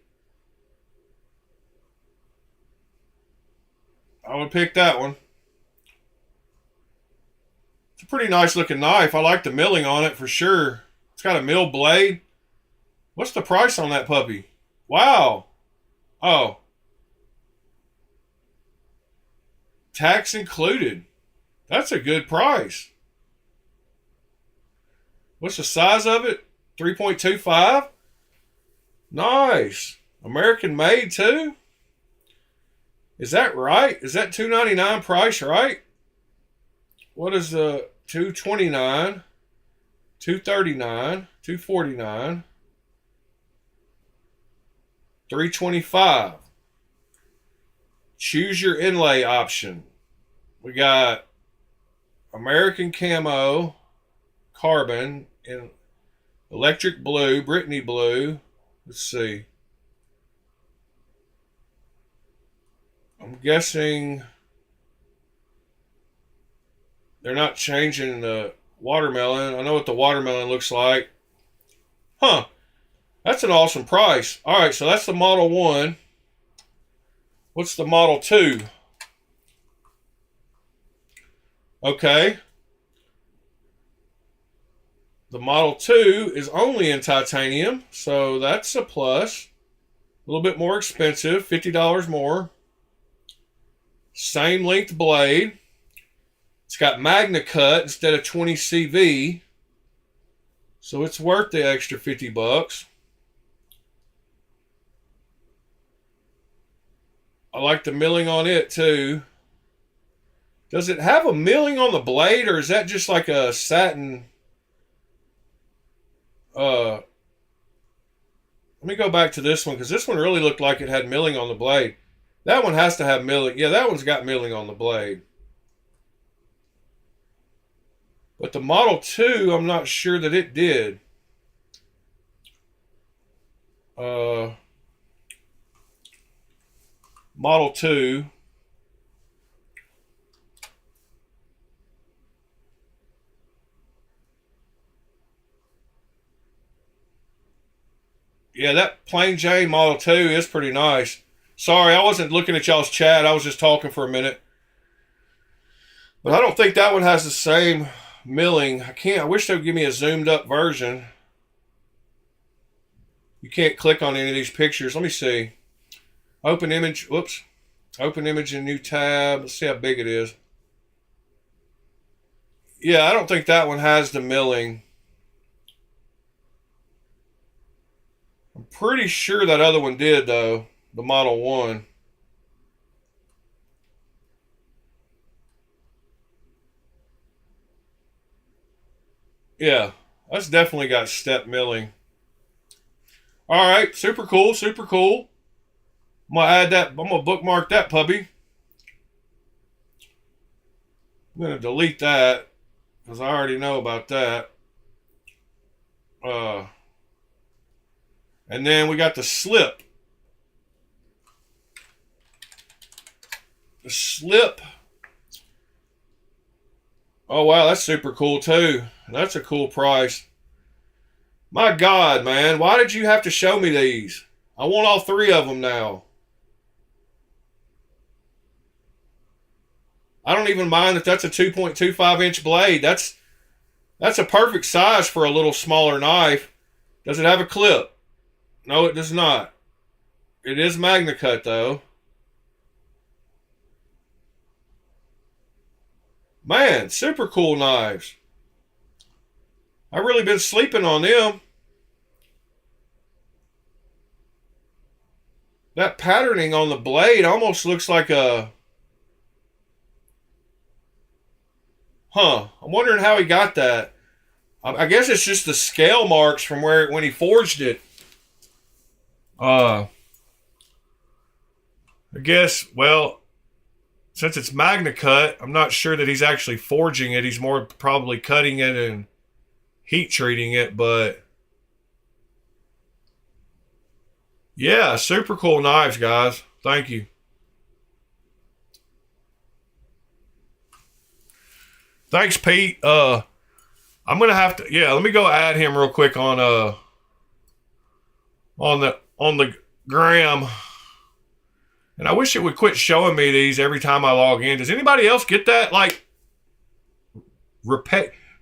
I would pick that one. It's a pretty nice looking knife. I like the milling on it for sure. It's got a mill blade. What's the price on that puppy? Wow. Oh. Tax included. That's a good price. What's the size of it? 3.25? Nice. American made too? Is that right? Is that $299 price right? What is the $229? $239? $249? $325. Choose your inlay option. We got American camo, carbon, and Electric blue, Brittany blue. Let's see. I'm guessing they're not changing the watermelon. I know what the watermelon looks like. Huh. That's an awesome price. All right, so that's the Model 1. What's the Model 2? Okay. The Model 2 is only in titanium, so that's a plus. A little bit more expensive, $50 more. Same length blade. It's got Magna Cut instead of 20 CV. So it's worth the extra 50 bucks. I like the milling on it too. Does it have a milling on the blade, or is that just like a satin? Let me go back to this one, because this one really looked like it had milling on the blade. That one has to have milling. Yeah, that one's got milling on the blade. But the Model 2, I'm not sure that it did. Model 2. Yeah, that plain Jane Model 2 is pretty nice. Sorry, I wasn't looking at y'all's chat. I was just talking for a minute. But I don't think that one has the same milling. I wish they would give me a zoomed up version. You can't click on any of these pictures. Let me see. Open image. Whoops. Open image in new tab. Let's see how big it is. Yeah, I don't think that one has the milling. I'm pretty sure that other one did, though. The Model 1. Yeah, that's definitely got step milling. All right, super cool, super cool. I'm gonna add that. I'm gonna bookmark that puppy. I'm gonna delete that because I already know about that. And then we got the slip. The slip. Oh wow, that's super cool too. That's a cool price. My God, man, why did you have to show me these? I want all three of them now. I don't even mind that that's a 2.25 inch blade. That's a perfect size for a little smaller knife. Does it have a clip? No, it does not. It is Magna Cut though. Man, super cool knives. I've really been sleeping on them. That patterning on the blade almost looks like a... Huh. I'm wondering how he got that. I guess it's just the scale marks from when he forged it. I guess, well, since it's Magna Cut, I'm not sure that he's actually forging it. He's more probably cutting it and heat treating it, but yeah, super cool knives, guys. Thank you. Thanks, Pete. I'm gonna have to, yeah, let me go add him real quick on the gram. And I wish it would quit showing me these every time I log in. Does anybody else get that, like,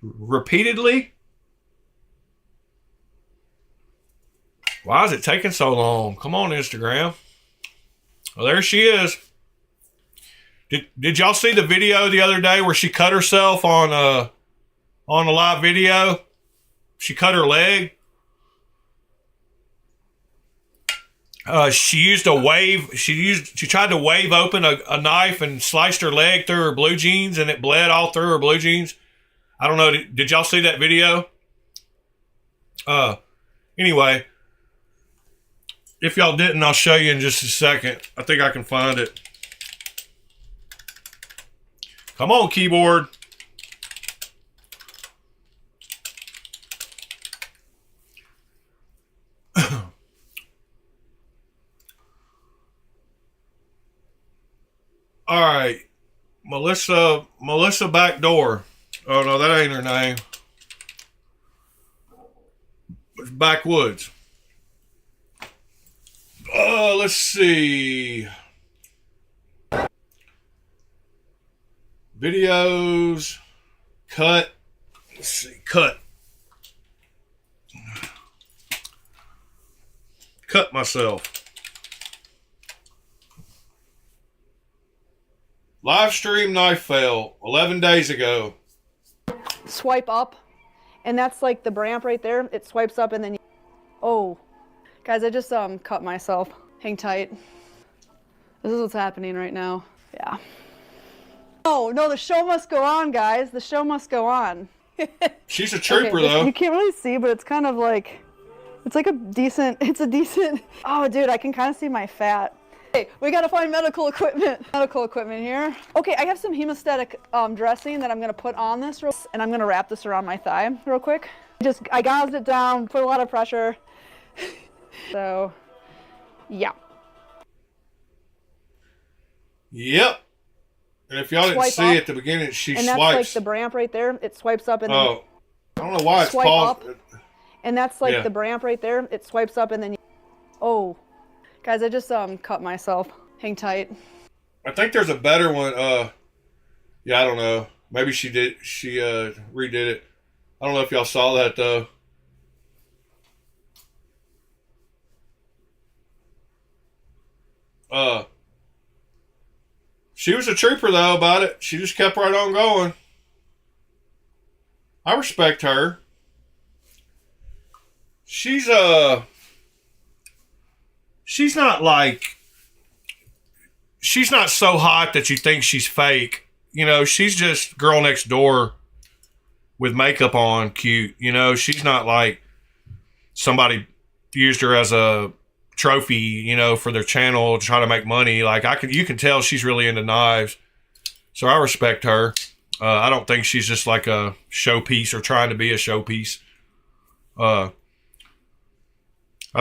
repeatedly? Why is it taking so long? Come on, Instagram. Well, there she is. Did y'all see the video the other day where she cut herself on a live video? She cut her leg. She used a wave. She tried to wave open a knife and sliced her leg through her blue jeans, and it bled all through her blue jeans. I don't know. Did y'all see that video? Anyway, if y'all didn't, I'll show you in just a second. I think I can find it. Come on, keyboard. All right. Melissa Backdoor. Oh, no, that ain't her name. It's Backwoods. Let's see. Videos. Cut. Let's see. Cut myself. Live stream knife fail 11 days ago. Swipe up, and that's like the ramp right there. It swipes up and then oh, guys, I just cut myself. Hang tight. This is what's happening right now. Yeah. Oh no, the show must go on, guys. The show must go on. She's a trooper, okay, though. You can't really see, but it's kind of like, it's a decent. Oh, dude, I can kind of see my fat. Okay, we gotta find medical equipment. Medical equipment here. Okay, I have some hemostatic dressing that I'm gonna put on this, and I'm gonna wrap this around my thigh real quick. I gauzed it down, put a lot of pressure. So, yeah. Yep. And if y'all didn't Swipe see up, at the beginning, she and swipes. that's like the ramp right there. It swipes up and then I don't know why it's swipe paused. up, and that's like Yeah. the ramp right there. It swipes up and then oh, guys, I just cut myself. Hang tight. I think there's a better one. Yeah, I don't know. Maybe she redid it. I don't know if y'all saw that though. She was a trooper though about it. She just kept right on going. I respect her. She's not so hot that you think she's fake. You know, she's just girl next door with makeup on, cute. You know, she's not like somebody used her as a trophy, you know, for their channel to try to make money. Like you can tell she's really into knives. So I respect her. I don't think she's just like a showpiece or trying to be a showpiece. I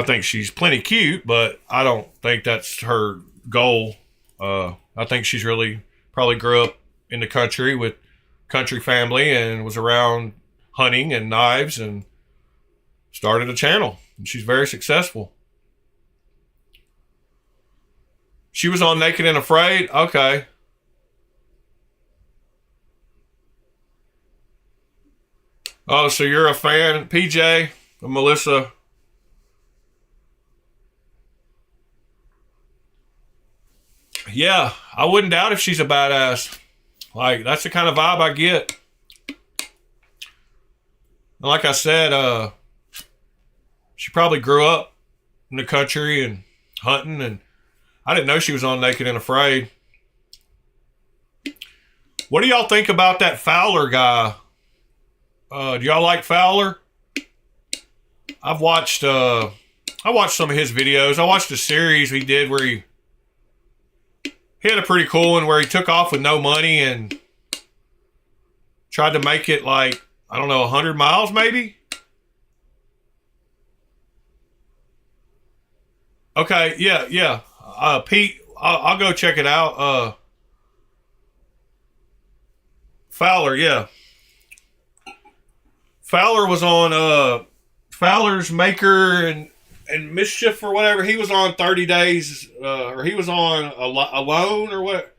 think she's plenty cute, but I don't think that's her goal. I think she's really probably grew up in the country with country family and was around hunting and knives and started a channel. And she's very successful. She was on Naked and Afraid? Okay. Oh, so you're a fan, PJ, of Melissa? Yeah, I wouldn't doubt if she's a badass. Like, that's the kind of vibe I get. And like I said, she probably grew up in the country and hunting, and I didn't know she was on Naked and Afraid. What do y'all think about that Fowler guy? Do y'all like Fowler? I watched some of his videos. I watched a series he did where he had a pretty cool one where he took off with no money and tried to make it like, I don't know, 100 miles maybe? Okay, yeah. Pete, I'll go check it out. Fowler, yeah. Fowler was on Fowler's Maker and Mischief or whatever. He was on 30 Days, or he was on Alone or what?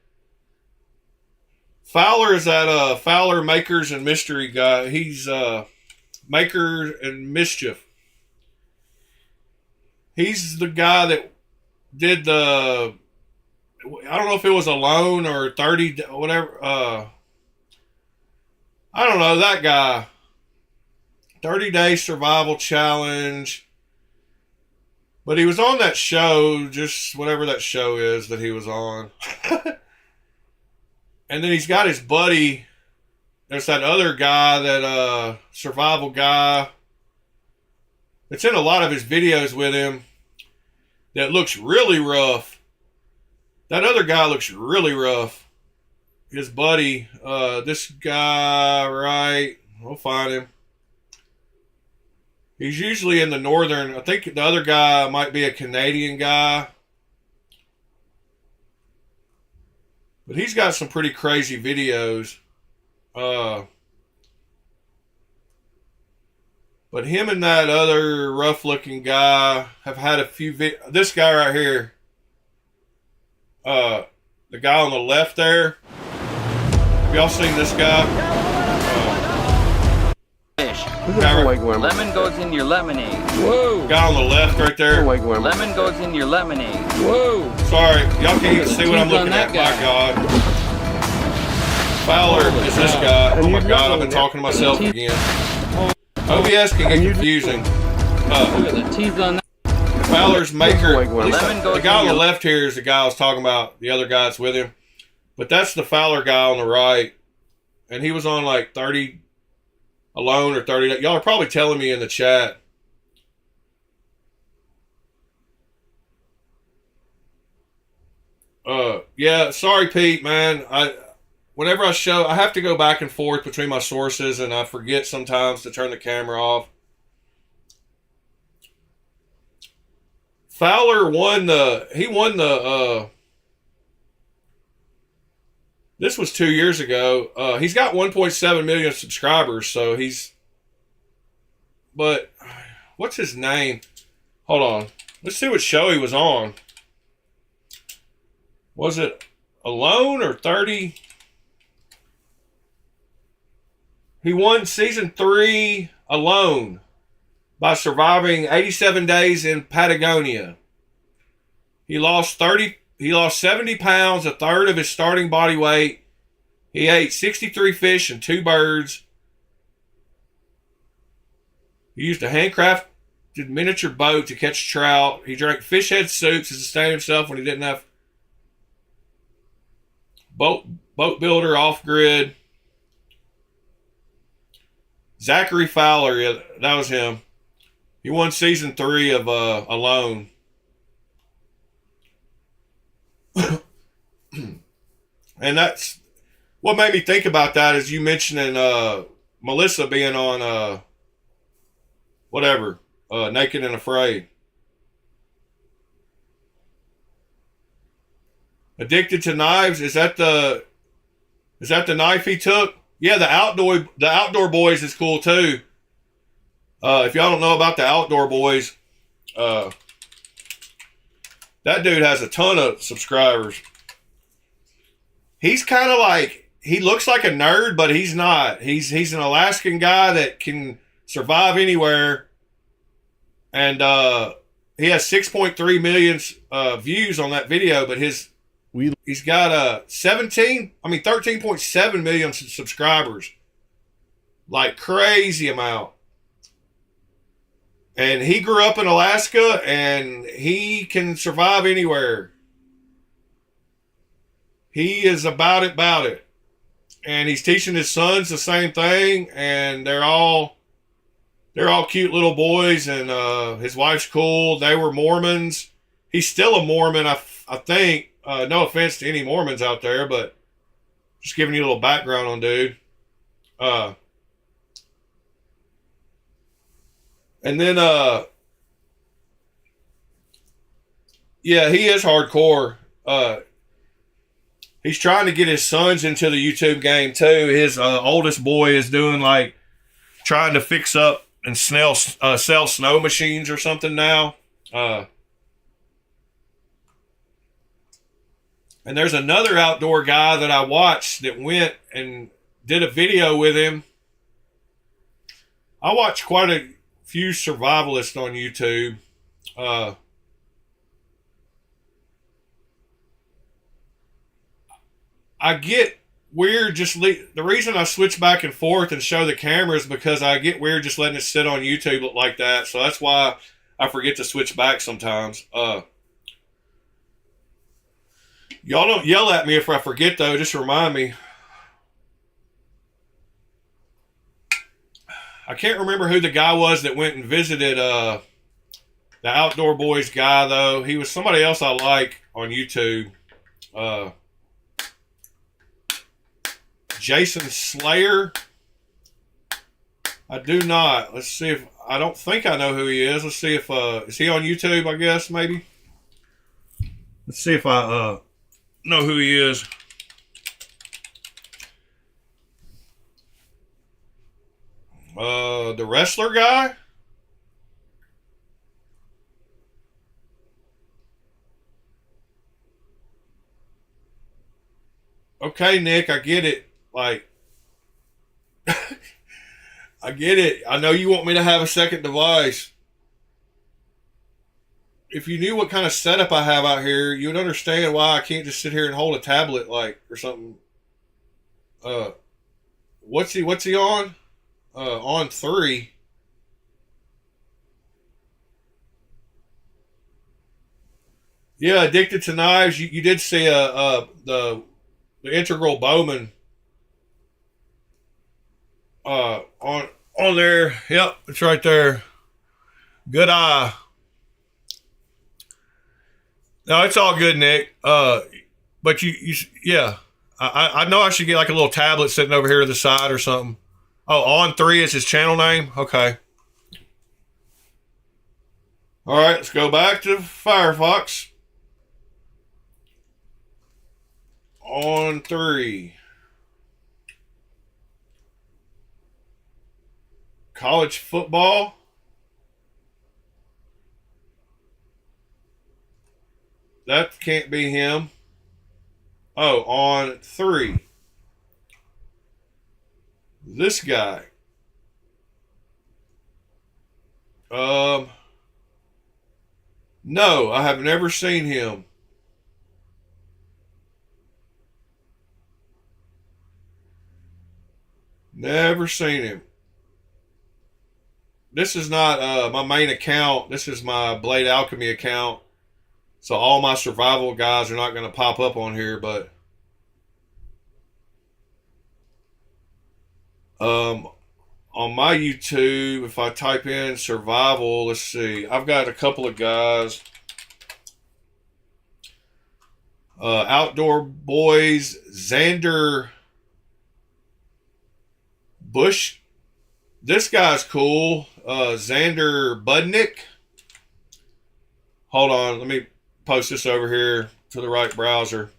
Fowler is that Fowler Makers and Mystery guy. He's Maker and Mischief. He's the guy that did the, I don't know if it was Alone or 30, whatever. I don't know, that guy. 30-Day Survival Challenge. But he was on that show, just whatever that show is that he was on. And then he's got his buddy. There's that other guy, that survival guy. It's in a lot of his videos with him. That looks really rough. That other guy looks really rough. His buddy, this guy, right? We'll find him. He's usually in the northern. I think the other guy might be a Canadian guy. But he's got some pretty crazy videos. But him and that other rough-looking guy have had a few. This guy right here, the guy on the left there. Have y'all seen this guy? Lemon goes in your lemonade. Whoa. Guy on the left right there. Lemon goes in your lemonade. Whoa. Sorry, y'all can't even see what I'm looking at. My God. Fowler is this guy. Oh my God, I've been talking to myself again. OBS can get confusing. Look at the teeth on that. Fowler's maker. The guy on the your- left here is the guy I was talking about. The other guy that's with him. But that's the Fowler guy on the right. And he was on like 30 alone or 30. Y'all are probably telling me in the chat. Yeah, sorry, Pete, man. Whenever I show, I have to go back and forth between my sources, and I forget sometimes to turn the camera off. Fowler won the, this was 2 years ago. He's got 1.7 million subscribers, so but what's his name? Hold on. Let's see what show he was on. Was it Alone or 30? He won season 3 alone by surviving 87 days in Patagonia. He lost 70 pounds, a third of his starting body weight. He ate 63 fish and 2 birds. He used a handcrafted miniature boat to catch trout. He drank fish head soup to sustain himself when he didn't have boat builder off grid. Zachary Fowler, yeah, that was him. He won season 3 of Alone. And that's what made me think about that is you mentioning Melissa being on Naked and Afraid. Addicted to Knives, is that the knife he took? Yeah, the Outdoor Boys is cool too. If y'all don't know about the Outdoor Boys, that dude has a ton of subscribers. He's kind of like, he looks like a nerd, but he's not. He's an Alaskan guy that can survive anywhere. And he has 6.3 million views on that video, but he's got 13.7 million subscribers. Like crazy amount. And he grew up in Alaska and he can survive anywhere. He is about it. And he's teaching his sons the same thing, and they're all cute little boys, and his wife's cool. They were Mormons. He's still a Mormon, I think. No offense to any Mormons out there, but just giving you a little background on dude. And then, yeah, he is hardcore. He's trying to get his sons into the YouTube game too. His oldest boy is doing like trying to fix up and sell snow machines or something now. And there's another outdoor guy that I watched that went and did a video with him. I watch quite a few survivalists on YouTube. I get weird the reason I switch back and forth and show the cameras because I get weird just letting it sit on YouTube like that. So that's why I forget to switch back sometimes. Y'all don't yell at me if I forget though, just remind me. I can't remember who the guy was that went and visited the Outdoor Boys guy though. He was somebody else I like on YouTube. Jason Slayer. I do not. Let's see if I don't think I know who he is. Let's see if is he on YouTube, I guess, maybe. Let's see if I know who he is. The wrestler guy? Okay, Nick, I get it. Like, I get it. I know you want me to have a second device. If you knew what kind of setup I have out here, you would understand why I can't just sit here and hold a tablet, like, or something. What's he on? On 3. Yeah, Addicted to Knives. You did see the Integral Bowman on there. Yep, it's right there. Good eye. No, it's all good, Nick. But you yeah. I know I should get like a little tablet sitting over here to the side or something. Oh, On 3 is his channel name? Okay. All right, let's go back to Firefox. On 3. College football. That can't be him. Oh, on 3. This guy. No, I have never seen him. Never seen him. This is not my main account. This is my Blade Alchemy account. So all my survival guys are not going to pop up on here, but on my YouTube, if I type in survival, let's see. I've got a couple of guys. Outdoor Boys, Xander Bush. This guy's cool. Xander Budnick. Hold on, let me post this over here to the right browser.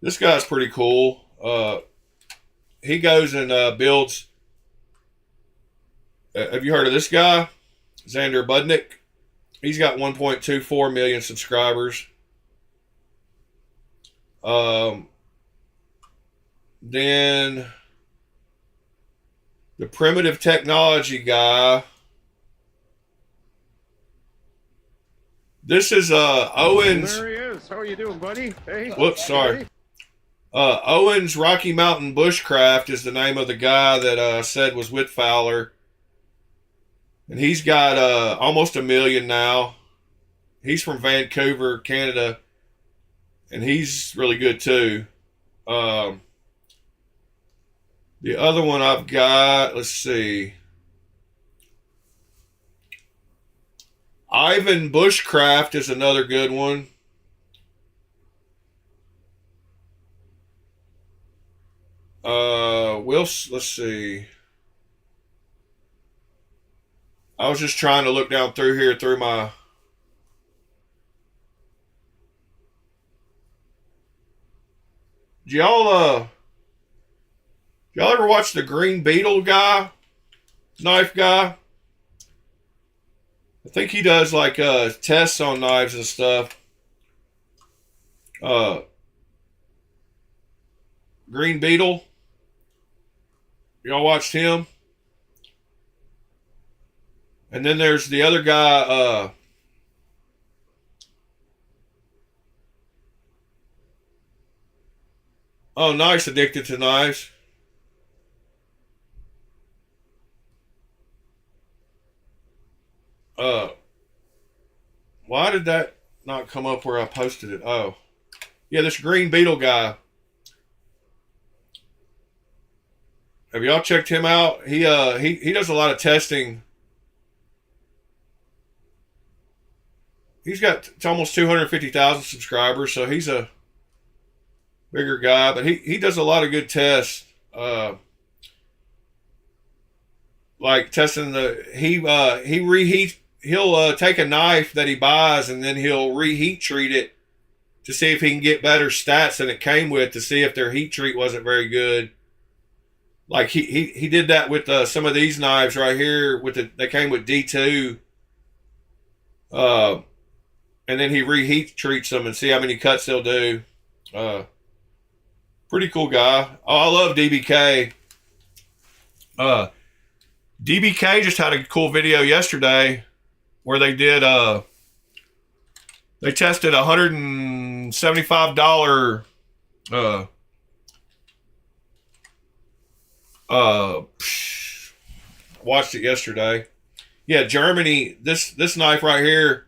This guy's pretty cool. He goes and builds. Have you heard of this guy? Xander Budnick. He's got 1.24 million subscribers. Then the Primitive Technology guy. This is Owens. There he is. How are you doing, buddy? Hey. Whoops, sorry. Owens Rocky Mountain Bushcraft is the name of the guy that said was with Fowler. And he's got almost 1 million now. He's from Vancouver, Canada. And he's really good too. The other one I've got, let's see. Ivan Bushcraft is another good one. Let's see. I was just trying to look down through here through my. Y'all ever watch the Green Beetle guy? Knife guy? I think he does like tests on knives and stuff. Green Beetle. Y'all watched him? And then there's the other guy, oh, nice, Addicted to Knives. Why did that not come up where I posted it? Oh. Yeah, this Green Beetle guy. Have y'all checked him out? He does a lot of testing. He's got almost 250,000 subscribers, so he's a bigger guy, but he does a lot of good tests. Like testing he'll take a knife that he buys and then he'll reheat treat it to see if he can get better stats than it came with, to see if their heat treat wasn't very good. Like he did that with some of these knives right here. They came with D2, and then he reheat treats them and see how many cuts they'll do. Pretty cool guy. Oh, I love DBK. DBK just had a cool video yesterday where they did they tested $175 watched it yesterday. Yeah, Germany. This knife right here,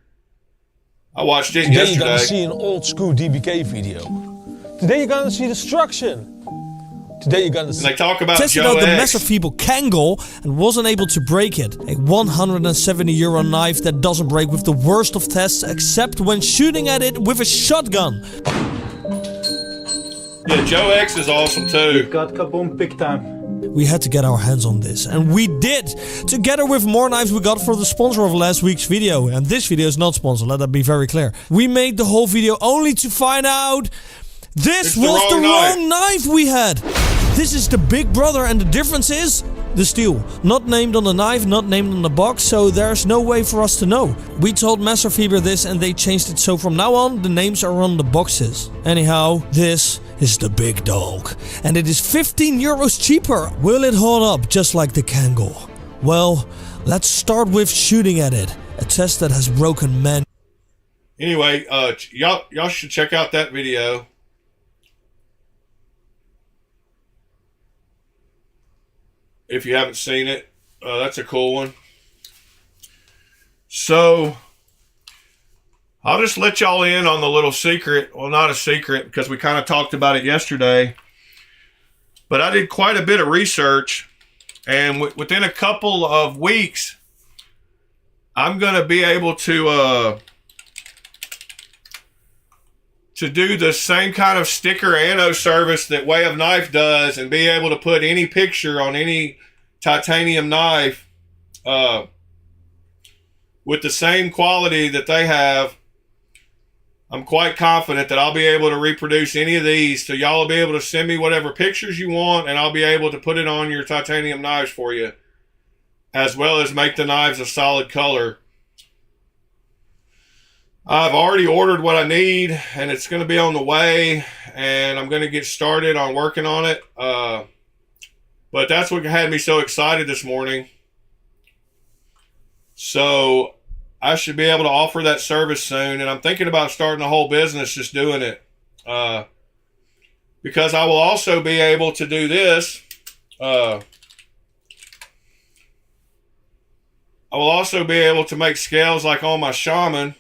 I watched it Today yesterday. you're gonna see an old school DBK video. Today you're gonna see destruction. Today you're gonna see. And they talk about Tested Joe out the X. Messerfeeble Kangol and wasn't able to break it. A €170 knife that doesn't break with the worst of tests except when shooting at it with a shotgun. Yeah, Joe X is awesome too. Got kaboom big time. We had to get our hands on this, and we did! Together with more knives we got for the sponsor of last week's video. And this video is not sponsored, let that be very clear. We made the whole video only to find out this was the wrong knife we had! This is the big brother, and the difference is the steel. Not named on the knife, not named on the box, so there's no way for us to know. We told Messerfeeble this and they changed it, so from now on the names are on the boxes. Anyhow, this is the big dog. And it is €15 cheaper. Will it hold up just like the Kangol? Well, let's start with shooting at it. A test that has broken men. Anyway, y'all should check out that video. If you haven't seen it, that's a cool one. So, I'll just let y'all in on the little secret. Well, not a secret, because we kind of talked about it yesterday. But I did quite a bit of research. And within a couple of weeks, I'm going to be able to do the same kind of sticker anno service that Way of Knife does and be able to put any picture on any titanium knife with the same quality that they have. I'm quite confident that I'll be able to reproduce any of these, so y'all will be able to send me whatever pictures you want, and I'll be able to put it on your titanium knives for you, as well as make the knives a solid color. I've already ordered what I need, and it's going to be on the way, and I'm going to get started on working on it. But that's what had me so excited this morning. So I should be able to offer that service soon, and I'm thinking about starting a whole business just doing it. Because I will also be able to do this. I will also be able to make scales like on my Shaman,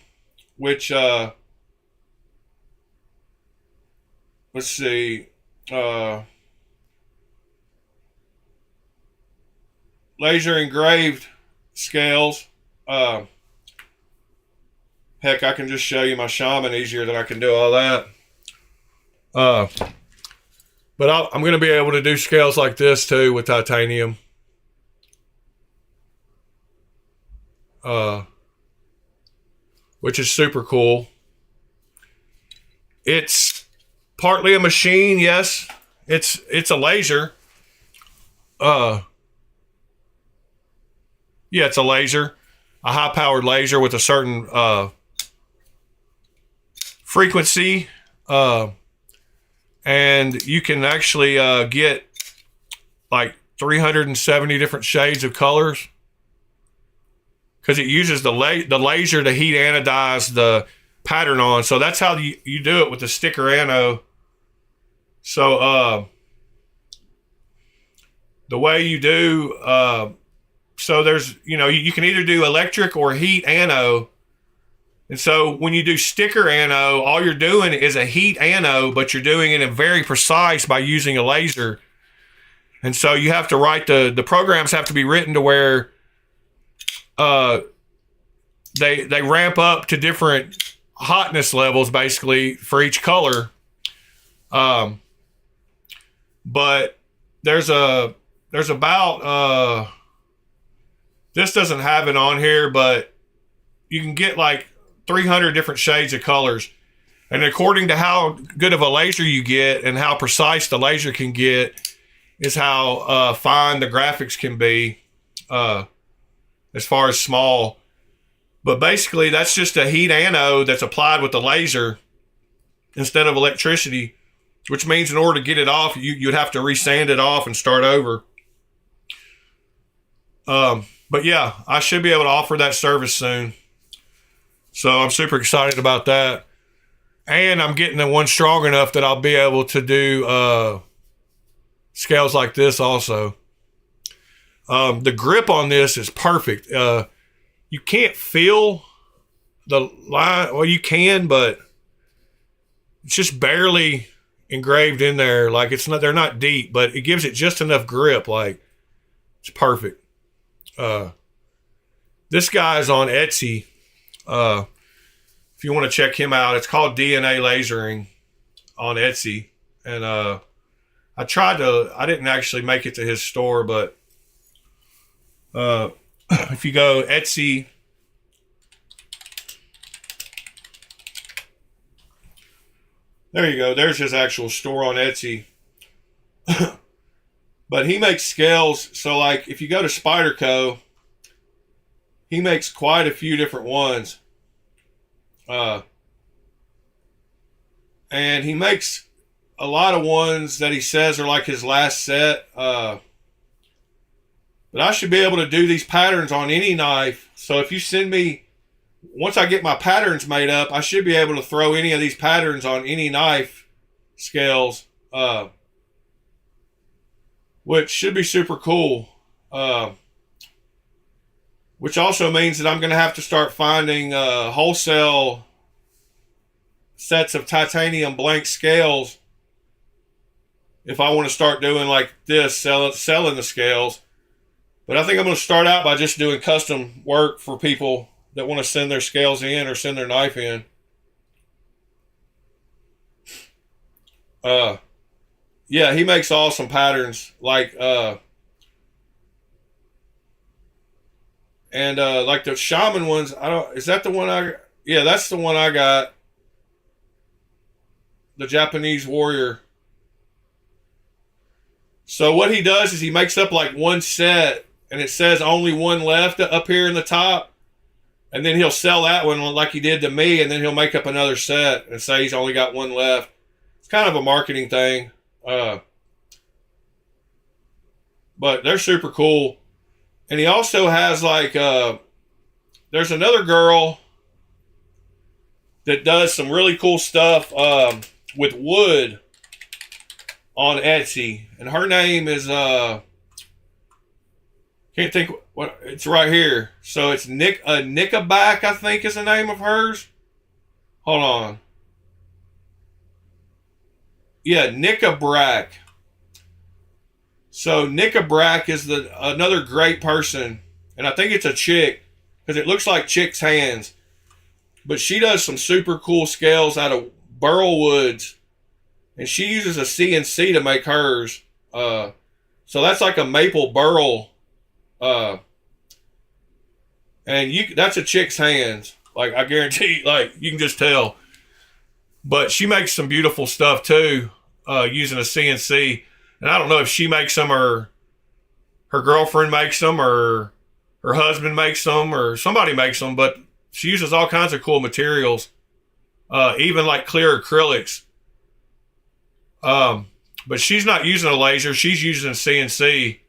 which, let's see, laser engraved scales. Heck, I can just show you my Shaman easier than I can do all that. But I'm going to be able to do scales like this too with titanium. Which is super cool. It's partly a machine, yes. It's a laser. Yeah, it's a laser. A high-powered laser with a certain frequency. And you can actually get like 370 different shades of colors. Because it uses the laser to heat anodize the pattern on. So that's how you do it with the sticker anno. So the way you do, so there's, you can either do electric or heat anno. And so when you do sticker anno, all you're doing is a heat anno, but you're doing it in very precise by using a laser. And so you have to write the programs have to be written to where they ramp up to different hotness levels basically for each color. But there's about this doesn't have it on here, but you can get like 300 different shades of colors. And according to how good of a laser you get and how precise the laser can get, is how fine the graphics can be as far as small. But basically, that's just a heat anode that's applied with the laser instead of electricity, which means in order to get it off, you'd have to resand it off and start over. But yeah, I should be able to offer that service soon. So I'm super excited about that. And I'm getting the one strong enough that I'll be able to do scales like this also. The grip on this is perfect. You can't feel the line. Well, you can, but it's just barely engraved in there. Like it's not, they're not deep, but it gives it just enough grip. Like it's perfect. This guy's on Etsy. If you want to check him out, it's called DNA Lasering on Etsy. And I didn't actually make it to his store, but if you go Etsy, there you go. There's his actual store on Etsy. But he makes scales. So like if you go to Spyderco, he makes quite a few different ones. And he makes a lot of ones that he says are like his last set. But I should be able to do these patterns on any knife. So if you send me, once I get my patterns made up, I should be able to throw any of these patterns on any knife scales, which should be super cool. Which also means that I'm going to have to start finding wholesale sets of titanium blank scales if I want to start doing like this, selling the scales. But I think I'm going to start out by just doing custom work for people that want to send their scales in or send their knife in. Yeah, he makes awesome patterns. Like, like the shaman ones, is that the one yeah, that's the one I got. The Japanese warrior. So what he does is he makes up like one set, and it says only one left up here in the top. And then he'll sell that one like he did to me, and then he'll make up another set and say he's only got one left. It's kind of a marketing thing. But they're super cool. And he also has like, there's another girl that does some really cool stuff with wood on Etsy. And her name is, can't think what, it's right here. So it's Nickaback, I think is the name of hers. Hold on. Yeah, Nickabrack. So Nickabrack is another great person, and I think it's a chick because it looks like chick's hands. But she does some super cool scales out of burl woods, and she uses a CNC to make hers. So that's like a maple burl, and that's a chick's hands. Like I guarantee, like you can just tell. But she makes some beautiful stuff too, using a CNC. And I don't know if she makes them or her girlfriend makes them or her husband makes them or somebody makes them, but she uses all kinds of cool materials, even like clear acrylics. But she's not using a laser. She's using a CNC.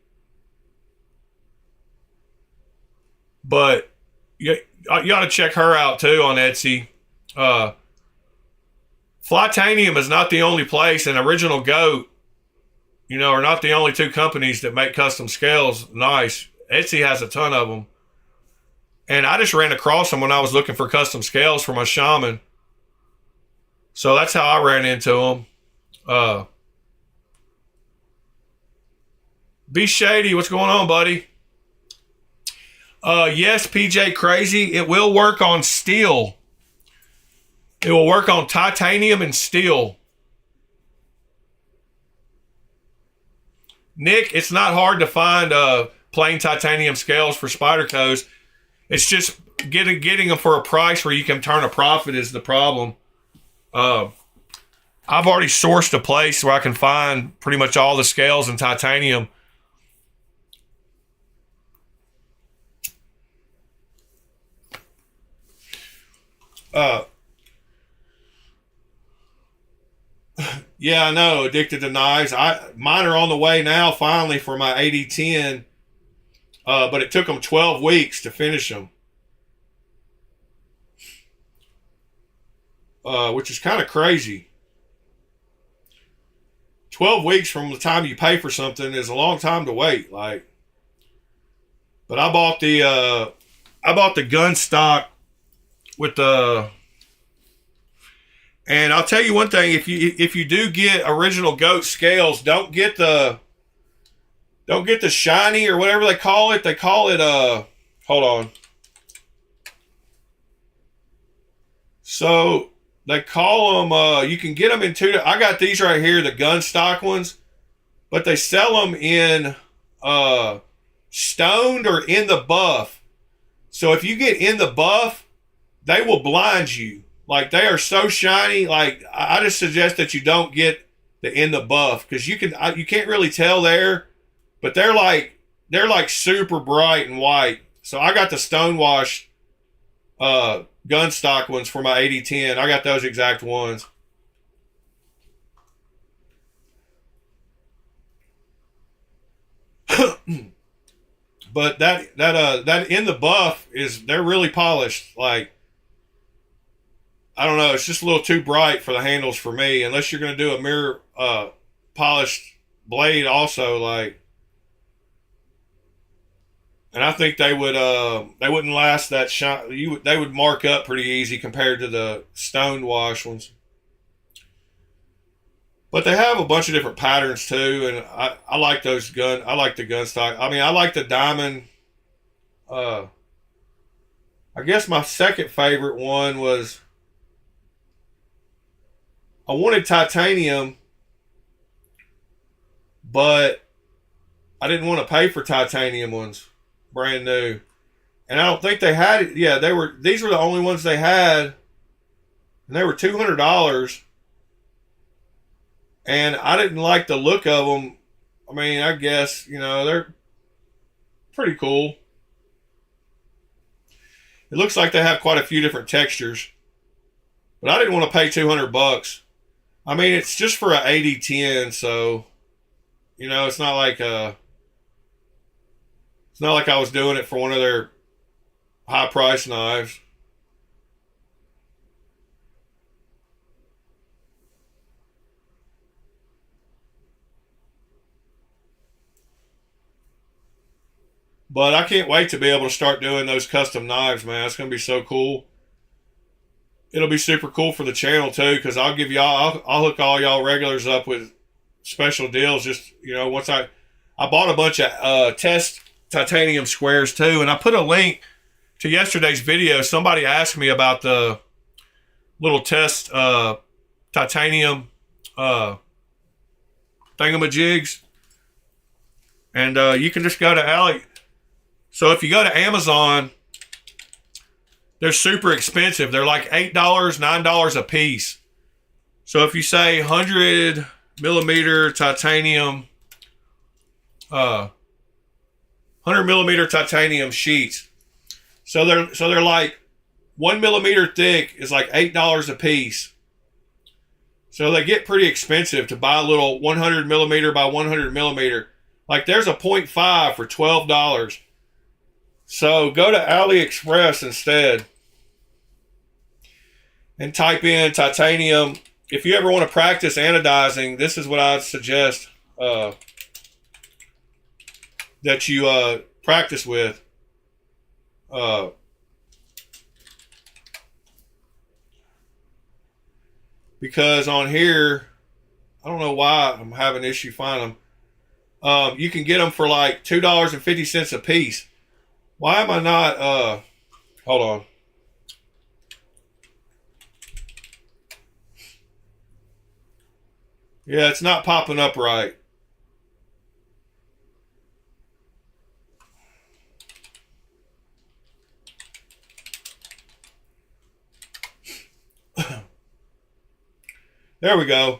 But you ought to check her out too on Etsy. Flytanium is not the only place, and Original Goat, are not the only two companies that make custom scales nice. Etsy has a ton of them. And I just ran across them when I was looking for custom scales for my shaman. So that's how I ran into them. Be Shady, what's going on, buddy? Yes, PJ Crazy, it will work on steel. It will work on titanium and steel. Nick, it's not hard to find plain titanium scales for Spyderco's. It's just getting them for a price where you can turn a profit is the problem. I've already sourced a place where I can find pretty much all the scales in titanium. Yeah, I know. Addicted to knives. Mine are on the way now, finally, for my 8010. But it took them 12 weeks to finish them. Which is kind of crazy. 12 weeks from the time you pay for something is a long time to wait. Like, but I bought the gun stock with the. And I'll tell you one thing: if you do get original goat scales, don't get the shiny or whatever they call it. They call it hold on. So they call them. You can get them in two. I got these right here, the gun stock ones, but they sell them in stoned or in the buff. So if you get in the buff, they will blind you. Like, they are so shiny. Like, I just suggest that you don't get the in the buff, because you can't really tell there, but they're like super bright and white. So I got the stonewash gun stock ones for my 8010. I got those exact ones. But that in the buff they're really polished. Like, I don't know, it's just a little too bright for the handles for me, unless you're going to do a mirror polished blade also, like. And I think they wouldn't last that shine. They would mark up pretty easy compared to the stoned wash ones. But they have a bunch of different patterns too, and I like those I like the gun stock. I mean, I like the diamond. I guess my second favorite one was, I wanted titanium, but I didn't want to pay for titanium ones, brand new. And I don't think they had it. Yeah, these were the only ones they had, and they were $200. And I didn't like the look of them. I mean, I guess, they're pretty cool. It looks like they have quite a few different textures, but I didn't want to pay $200. I mean, it's just for an 8010, so it's not like I was doing it for one of their high price knives. But I can't wait to be able to start doing those custom knives, man. It's going to be so cool. It'll be super cool for the channel too, because I'll hook all y'all regulars up with special deals. Just, once I bought a bunch of test titanium squares too, and I put a link to yesterday's video. Somebody asked me about the little test titanium thingamajigs, and you can just go to Ali. So if you go to Amazon, they're super expensive. They're like $8, $9 a piece. So if you say 100 millimeter titanium, 100 millimeter titanium sheets. So they're like 1 millimeter thick is like $8 a piece. So they get pretty expensive to buy a little 100 millimeter by 100 millimeter. Like, there's a 0.5 for $12. So go to AliExpress instead and type in titanium. If you ever want to practice anodizing, this is what I'd suggest that you practice with. Because on here, I don't know why I'm having an issue finding them. You can get them for like $2.50 a piece. Why am I not, hold on. Yeah, it's not popping up right. There we go.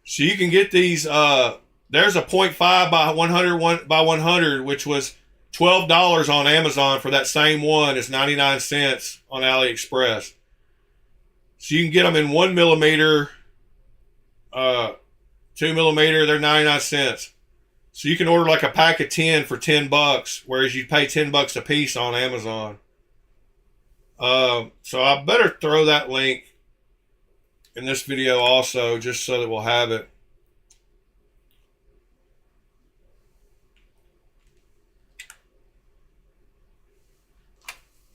So you can get these. There's a 0.5 by 100 by 100, which was $12 on Amazon for that same one. It's 99 cents on AliExpress. So you can get them in 1 millimeter, 2 millimeter. They're 99 cents. So you can order like a pack of 10 for $10, whereas you pay $10 a piece on Amazon. So I better throw that link in this video also, just so that we'll have it.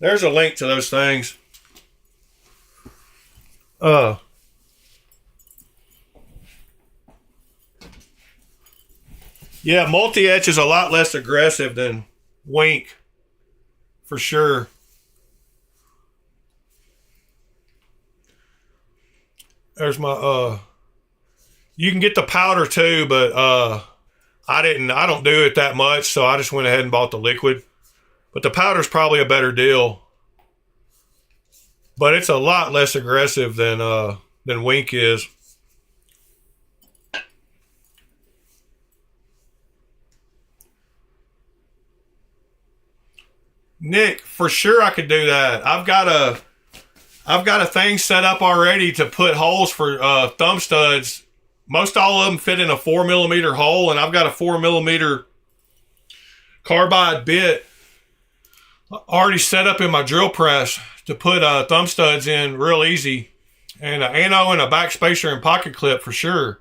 There's a link to those things. Yeah, multi-etch is a lot less aggressive than Wink, for sure. There's my you can get the powder too, but I don't do it that much, so I just went ahead and bought the liquid. But the powder's probably a better deal. But it's a lot less aggressive than Wink is. Nick, for sure I could do that. I've got a thing set up already to put holes for thumb studs. Most all of them fit in a 4 millimeter hole, and I've got a 4 millimeter carbide bit already set up in my drill press to put thumb studs in real easy, and an ano and a backspacer and pocket clip for sure.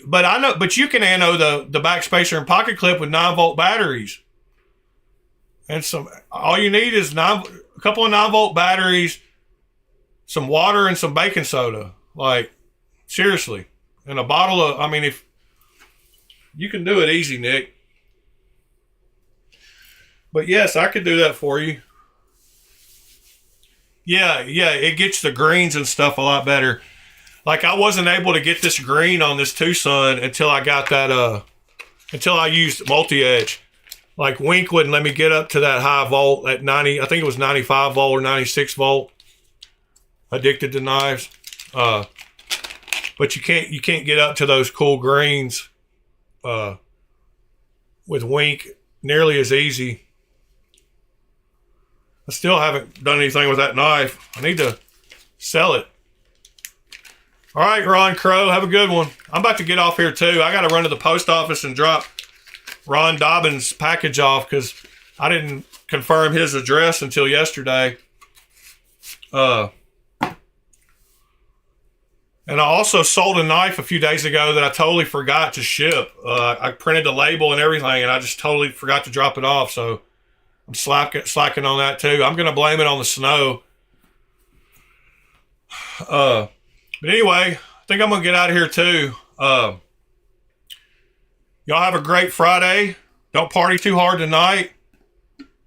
But you can ano the backspacer and pocket clip with 9-volt batteries. And all you need is a couple of 9-volt batteries, some water, and some baking soda. Like, seriously. And a bottle of, if you can do it easy, Nick. But yes, I could do that for you. Yeah, it gets the greens and stuff a lot better. Like, I wasn't able to get this green on this Tucson until I got that, until I used multi-edge. Like, Wink wouldn't let me get up to that high volt at 90, I think it was 95 volt or 96 volt. Addicted to knives. But you can't get up to those cool greens with Wink nearly as easy. I still haven't done anything with that knife. I need to sell it. All right, Ron Crow, have a good one. I'm about to get off here too. I got to run to the post office and drop Ron Dobbins' package off because I didn't confirm his address until yesterday. And I also sold a knife a few days ago that I totally forgot to ship. I printed the label and everything, and I just totally forgot to drop it off. So I'm slacking on that too. I'm going to blame it on the snow. But anyway, I think I'm going to get out of here too. Y'all have a great Friday. Don't party too hard tonight.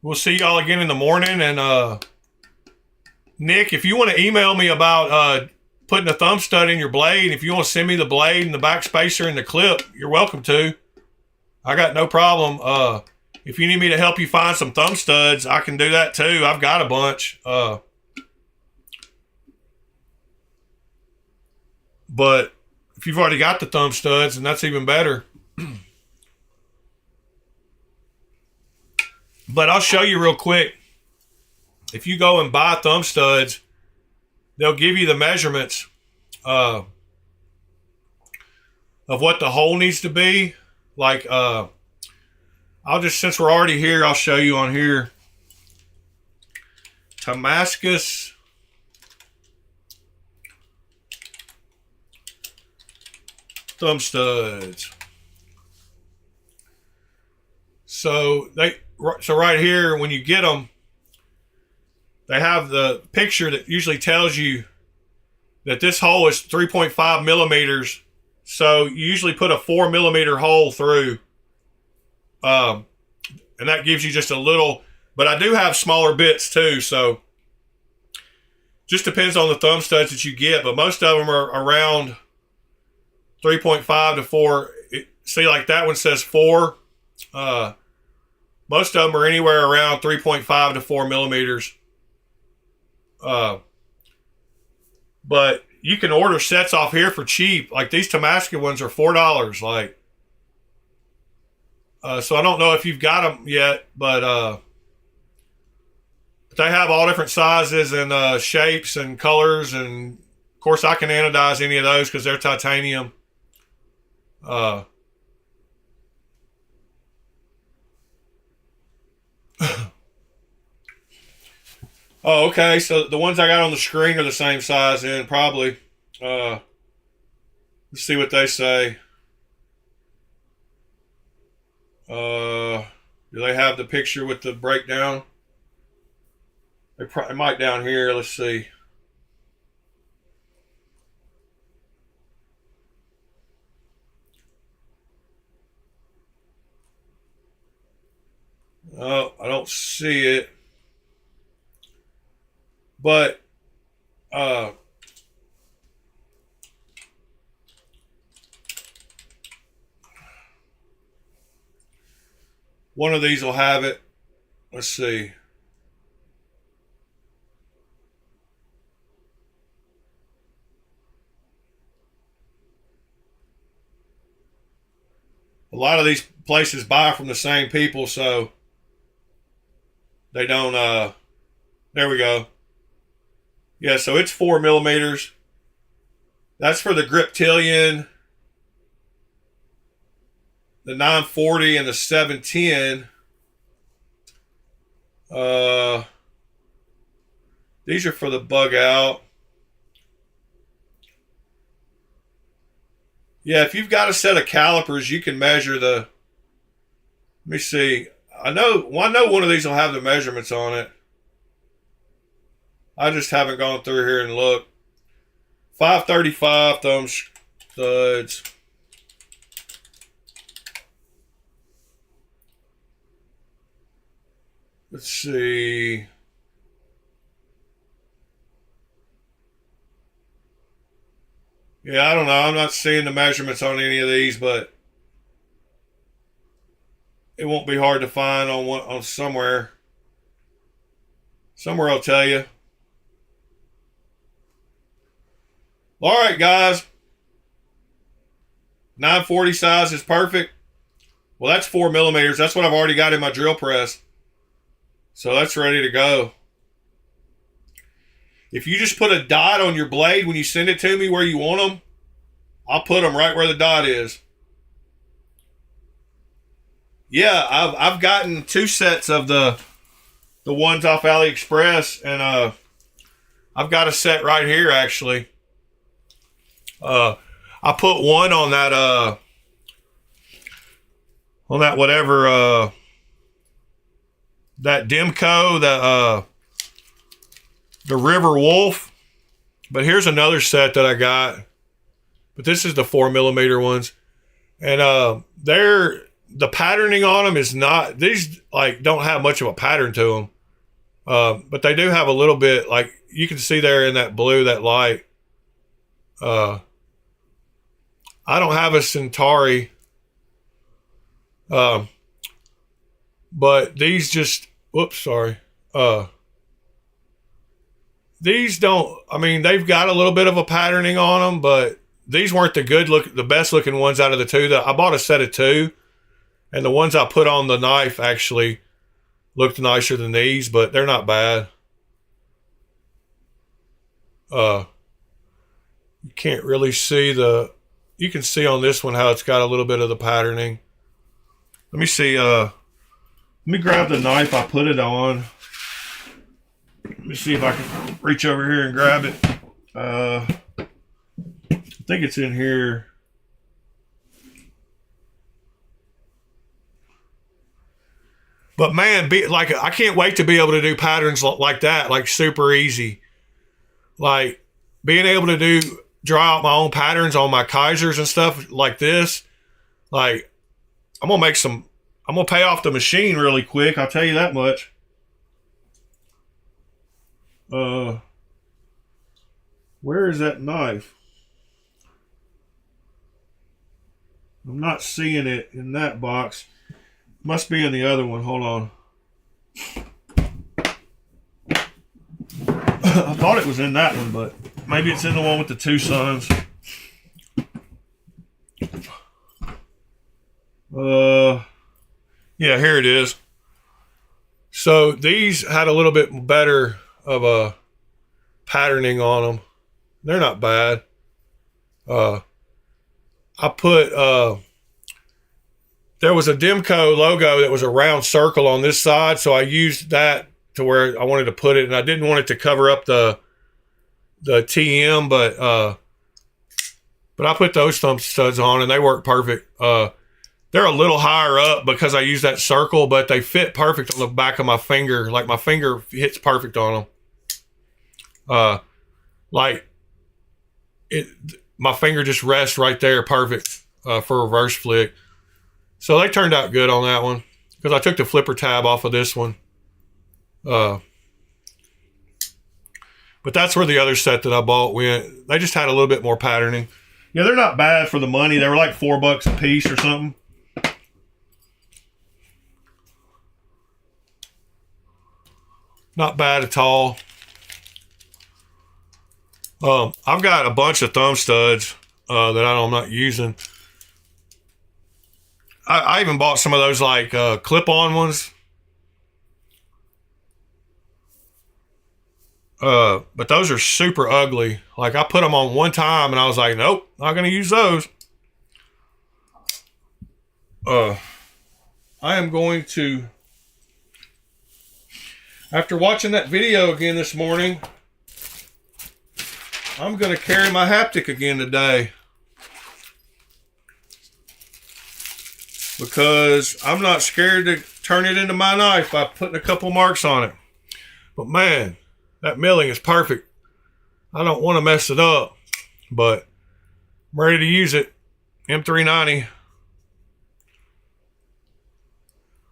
We'll see y'all again in the morning. And Nick, if you want to email me about putting a thumb stud in your blade, if you want to send me the blade and the backspacer and the clip, you're welcome to. I got no problem. If you need me to help you find some thumb studs, I can do that too. I've got a bunch. But if you've already got the thumb studs, then that's even better. But I'll show you real quick. If you go and buy thumb studs, they'll give you the measurements of what the hole needs to be. Like, since we're already here, I'll show you on here. Damascus thumb studs. So right here, when you get them, they have the picture that usually tells you that this hole is 3.5 millimeters. So you usually put a 4 millimeter hole through. And that gives you just a little, but I do have smaller bits too. So just depends on the thumb studs that you get, but most of them are around 3.5 to 4. See, like that one says 4. Most of them are anywhere around 3.5 to 4 millimeters. But you can order sets off here for cheap. Like these Damascus ones are $4. Like, so I don't know if you've got them yet, but they have all different sizes and shapes and colors. And of course, I can anodize any of those because they're titanium. Oh, okay. So the ones I got on the screen are the same size then, probably. Let's see what they say. Do they have the picture with the breakdown? They might down here. Let's see. Oh, I don't see it. But one of these will have it. Let's see. A lot of these places buy from the same people, so they don't, there we go. Yeah, so it's 4 millimeters. That's for the Griptilian, the 940 and the 710. These are for the bug out. Yeah, if you've got a set of calipers, you can measure the, let me see. I know one of these will have the measurements on it. I just haven't gone through here and looked. 535 thumb studs. Let's see. Yeah, I don't know. I'm not seeing the measurements on any of these, but it won't be hard to find on somewhere. Somewhere I'll tell you. All right, guys. 940 size is perfect. Well, that's 4 millimeters. That's what I've already got in my drill press. So that's ready to go. If you just put a dot on your blade when you send it to me where you want them, I'll put them right where the dot is. Yeah, I've gotten 2 sets of the ones off AliExpress, and I've got a set right here actually. I put one on that whatever that Demco, the River Wolf. But here's another set that I got. But this is the 4 millimeter ones, and the patterning on them is not, these like don't have much of a pattern to them, but they do have a little bit, like you can see there in that blue, that light. I don't have a Centauri, but these just, whoops, sorry. These don't, I mean, they've got a little bit of a patterning on them, but these weren't the best looking ones out of the 2. I bought a set of 2, and the ones I put on the knife actually looked nicer than these, but they're not bad. You can't really see you can see on this one how it's got a little bit of the patterning. Let me see, let me grab the knife I put it on. Let me see if I can reach over here and grab it. I think it's in here. But man, I can't wait to be able to do patterns like that, like super easy. Like being able to draw out my own patterns on my Kaisers and stuff like this. Like I'm gonna pay off the machine really quick. I'll tell you that much. Where is that knife? I'm not seeing it in that box. Must be in the other one. Hold on. I thought it was in that one, but Maybe it's in the one with the 2 suns. Yeah, here it is. So these had a little bit better of a patterning on them. They're not bad. I put there was a Demco logo that was a round circle on this side, so I used that to where I wanted to put it, and I didn't want it to cover up the TM, but I put those thumb studs on and they work perfect. They're a little higher up because I use that circle, but they fit perfect on the back of my finger. Like my finger hits perfect on them. Like it, my finger just rests right there, perfect for a reverse flick. So they turned out good on that one because I took the flipper tab off of this one. But that's where the other set that I bought went. They just had a little bit more patterning. Yeah, they're not bad for the money. They were like $4 a piece or something. Not bad at all. I've got a bunch of thumb studs that I'm not using. I even bought some of those like clip-on ones. But those are super ugly. Like I put them on one time and I was like, nope, not going to use those. I am going to, after watching that video again this morning, I'm going to carry my haptic again today. Because I'm not scared to turn it into my knife by putting a couple marks on it. But man, that milling is perfect. I don't want to mess it up, but I'm ready to use it. M390.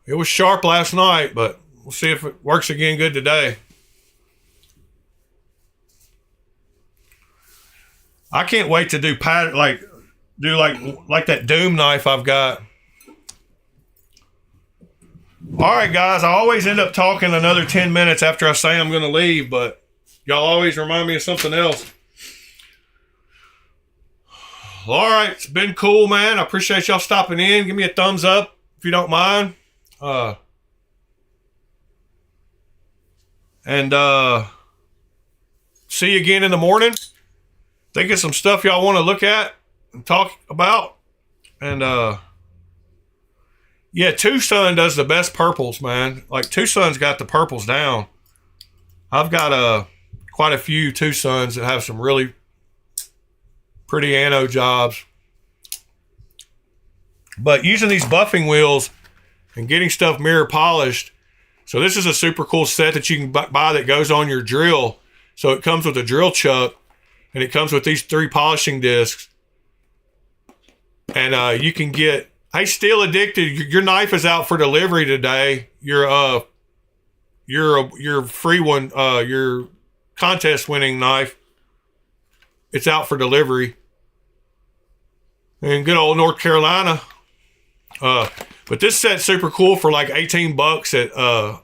It was sharp last night, but we'll see if it works again good today. I can't wait to do like that Doom knife I've got. All right, guys, I always end up talking another 10 minutes after I say I'm going to leave, but y'all always remind me of something else. All right, it's been cool, man. I appreciate y'all stopping in. Give me a thumbs up if you don't mind. See you again in the morning. Think of some stuff y'all want to look at and talk about. And yeah, Tucson does the best purples, man. Like Tucson's got the purples down. I've got quite a few Tucsons that have some really pretty anode jobs. But using these buffing wheels and getting stuff mirror polished. So this is a super cool set that you can buy that goes on your drill. So it comes with a drill chuck and it comes with these 3 polishing discs. And you can get, hey, Steel Addicted, your knife is out for delivery today. Your free one, your contest winning knife. It's out for delivery. In good old North Carolina. But this set's super cool for like $18 at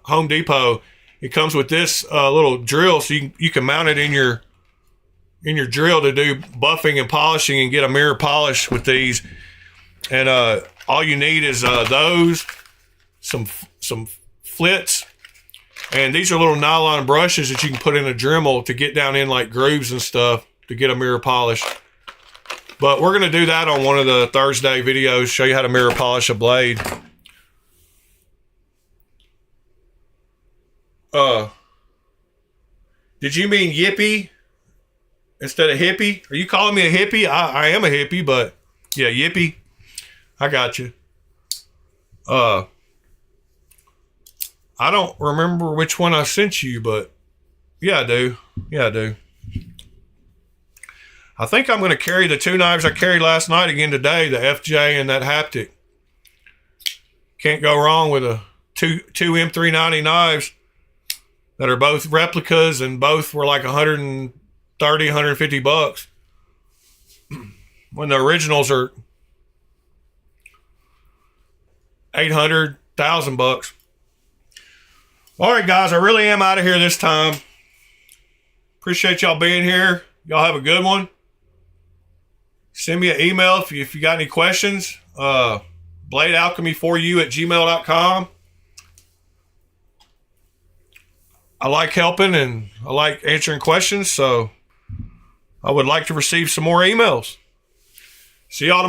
Home Depot. It comes with this little drill, so you can mount it in your drill to do buffing and polishing and get a mirror polish with these. And all you need is those, some flits, and these are little nylon brushes that you can put in a Dremel to get down in like grooves and stuff to get a mirror polish. But we're going to do that on one of the Thursday videos, show you how to mirror polish a blade. Did you mean yippee instead of hippie? Are you calling me a hippie? I am a hippie, but yeah, yippee. I got you. I don't remember which one I sent you, but yeah, I do. Yeah, I do. I think I'm going to carry the 2 knives I carried last night again today, the FJ and that haptic. Can't go wrong with two M390 knives that are both replicas and both were like $130, $150. When the originals are $800, $1,000. All right, guys, I really am out of here this time. Appreciate y'all being here. Y'all have a good one. Send me an email if you got any questions. bladealchemy4u@gmail.com. I like helping and I like answering questions, so I would like to receive some more emails. See y'all tomorrow.